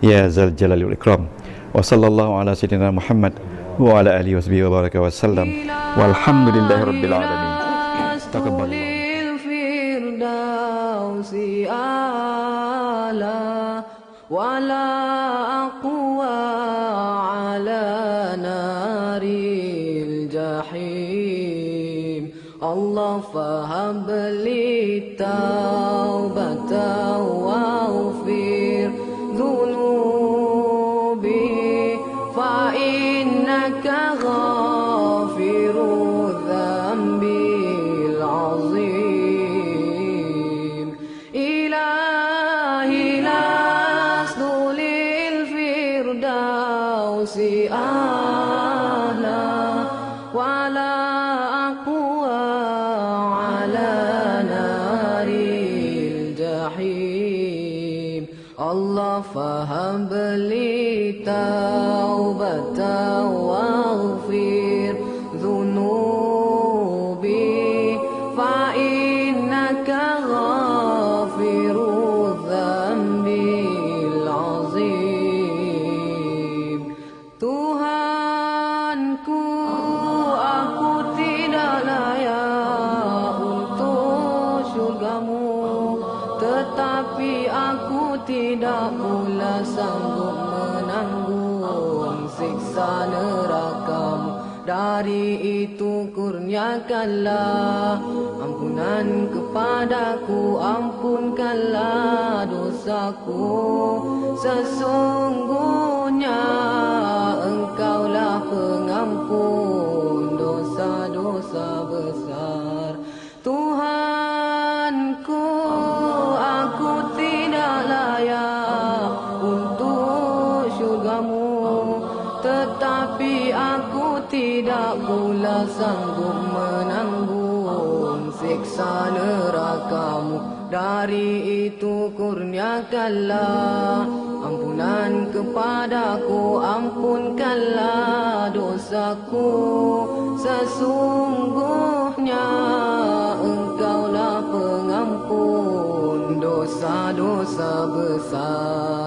[SPEAKER 1] Ya Zal Jalali wal Ikram. Wa sallallahu ala sayyidina Muhammad wa ala alihi wasbihi wa baraka wa sallam. Walhamdulillahi rabbil alamin. Taqabbalallahu
[SPEAKER 6] firdausi ala wala aqwa ala naril jahim. Allah fahab li taubatan wa ufir ذنوبي فإنك غافر الذنب العظيم إلهي لست للفردوس أهلا ولا أقوى على نار الجحيم Allah fahab li taubatan waghfir dhunubi fa innaka ghafirudz dzambil azim. Tuhanku, aku tidak layak untuk syurga-Mu, tetapi aku tidak pula sanggup menanggung siksa neraka-Mu. Dari itu kurniakanlah ampunan kepadaku, ampunkanlah dosaku. Sesungguhnya Engkaulah pengampun dosa-dosa besar. Tuhanku, aku tidak layak untuk syurga-Mu, tetapi aku tidak pula sanggup menanggung siksa neraka-Mu. Dari itu kurniakanlah ampunan kepadaku, ampunkanlah dosaku. Sesungguhnya Engkaulah pengampun dosa-dosa besar.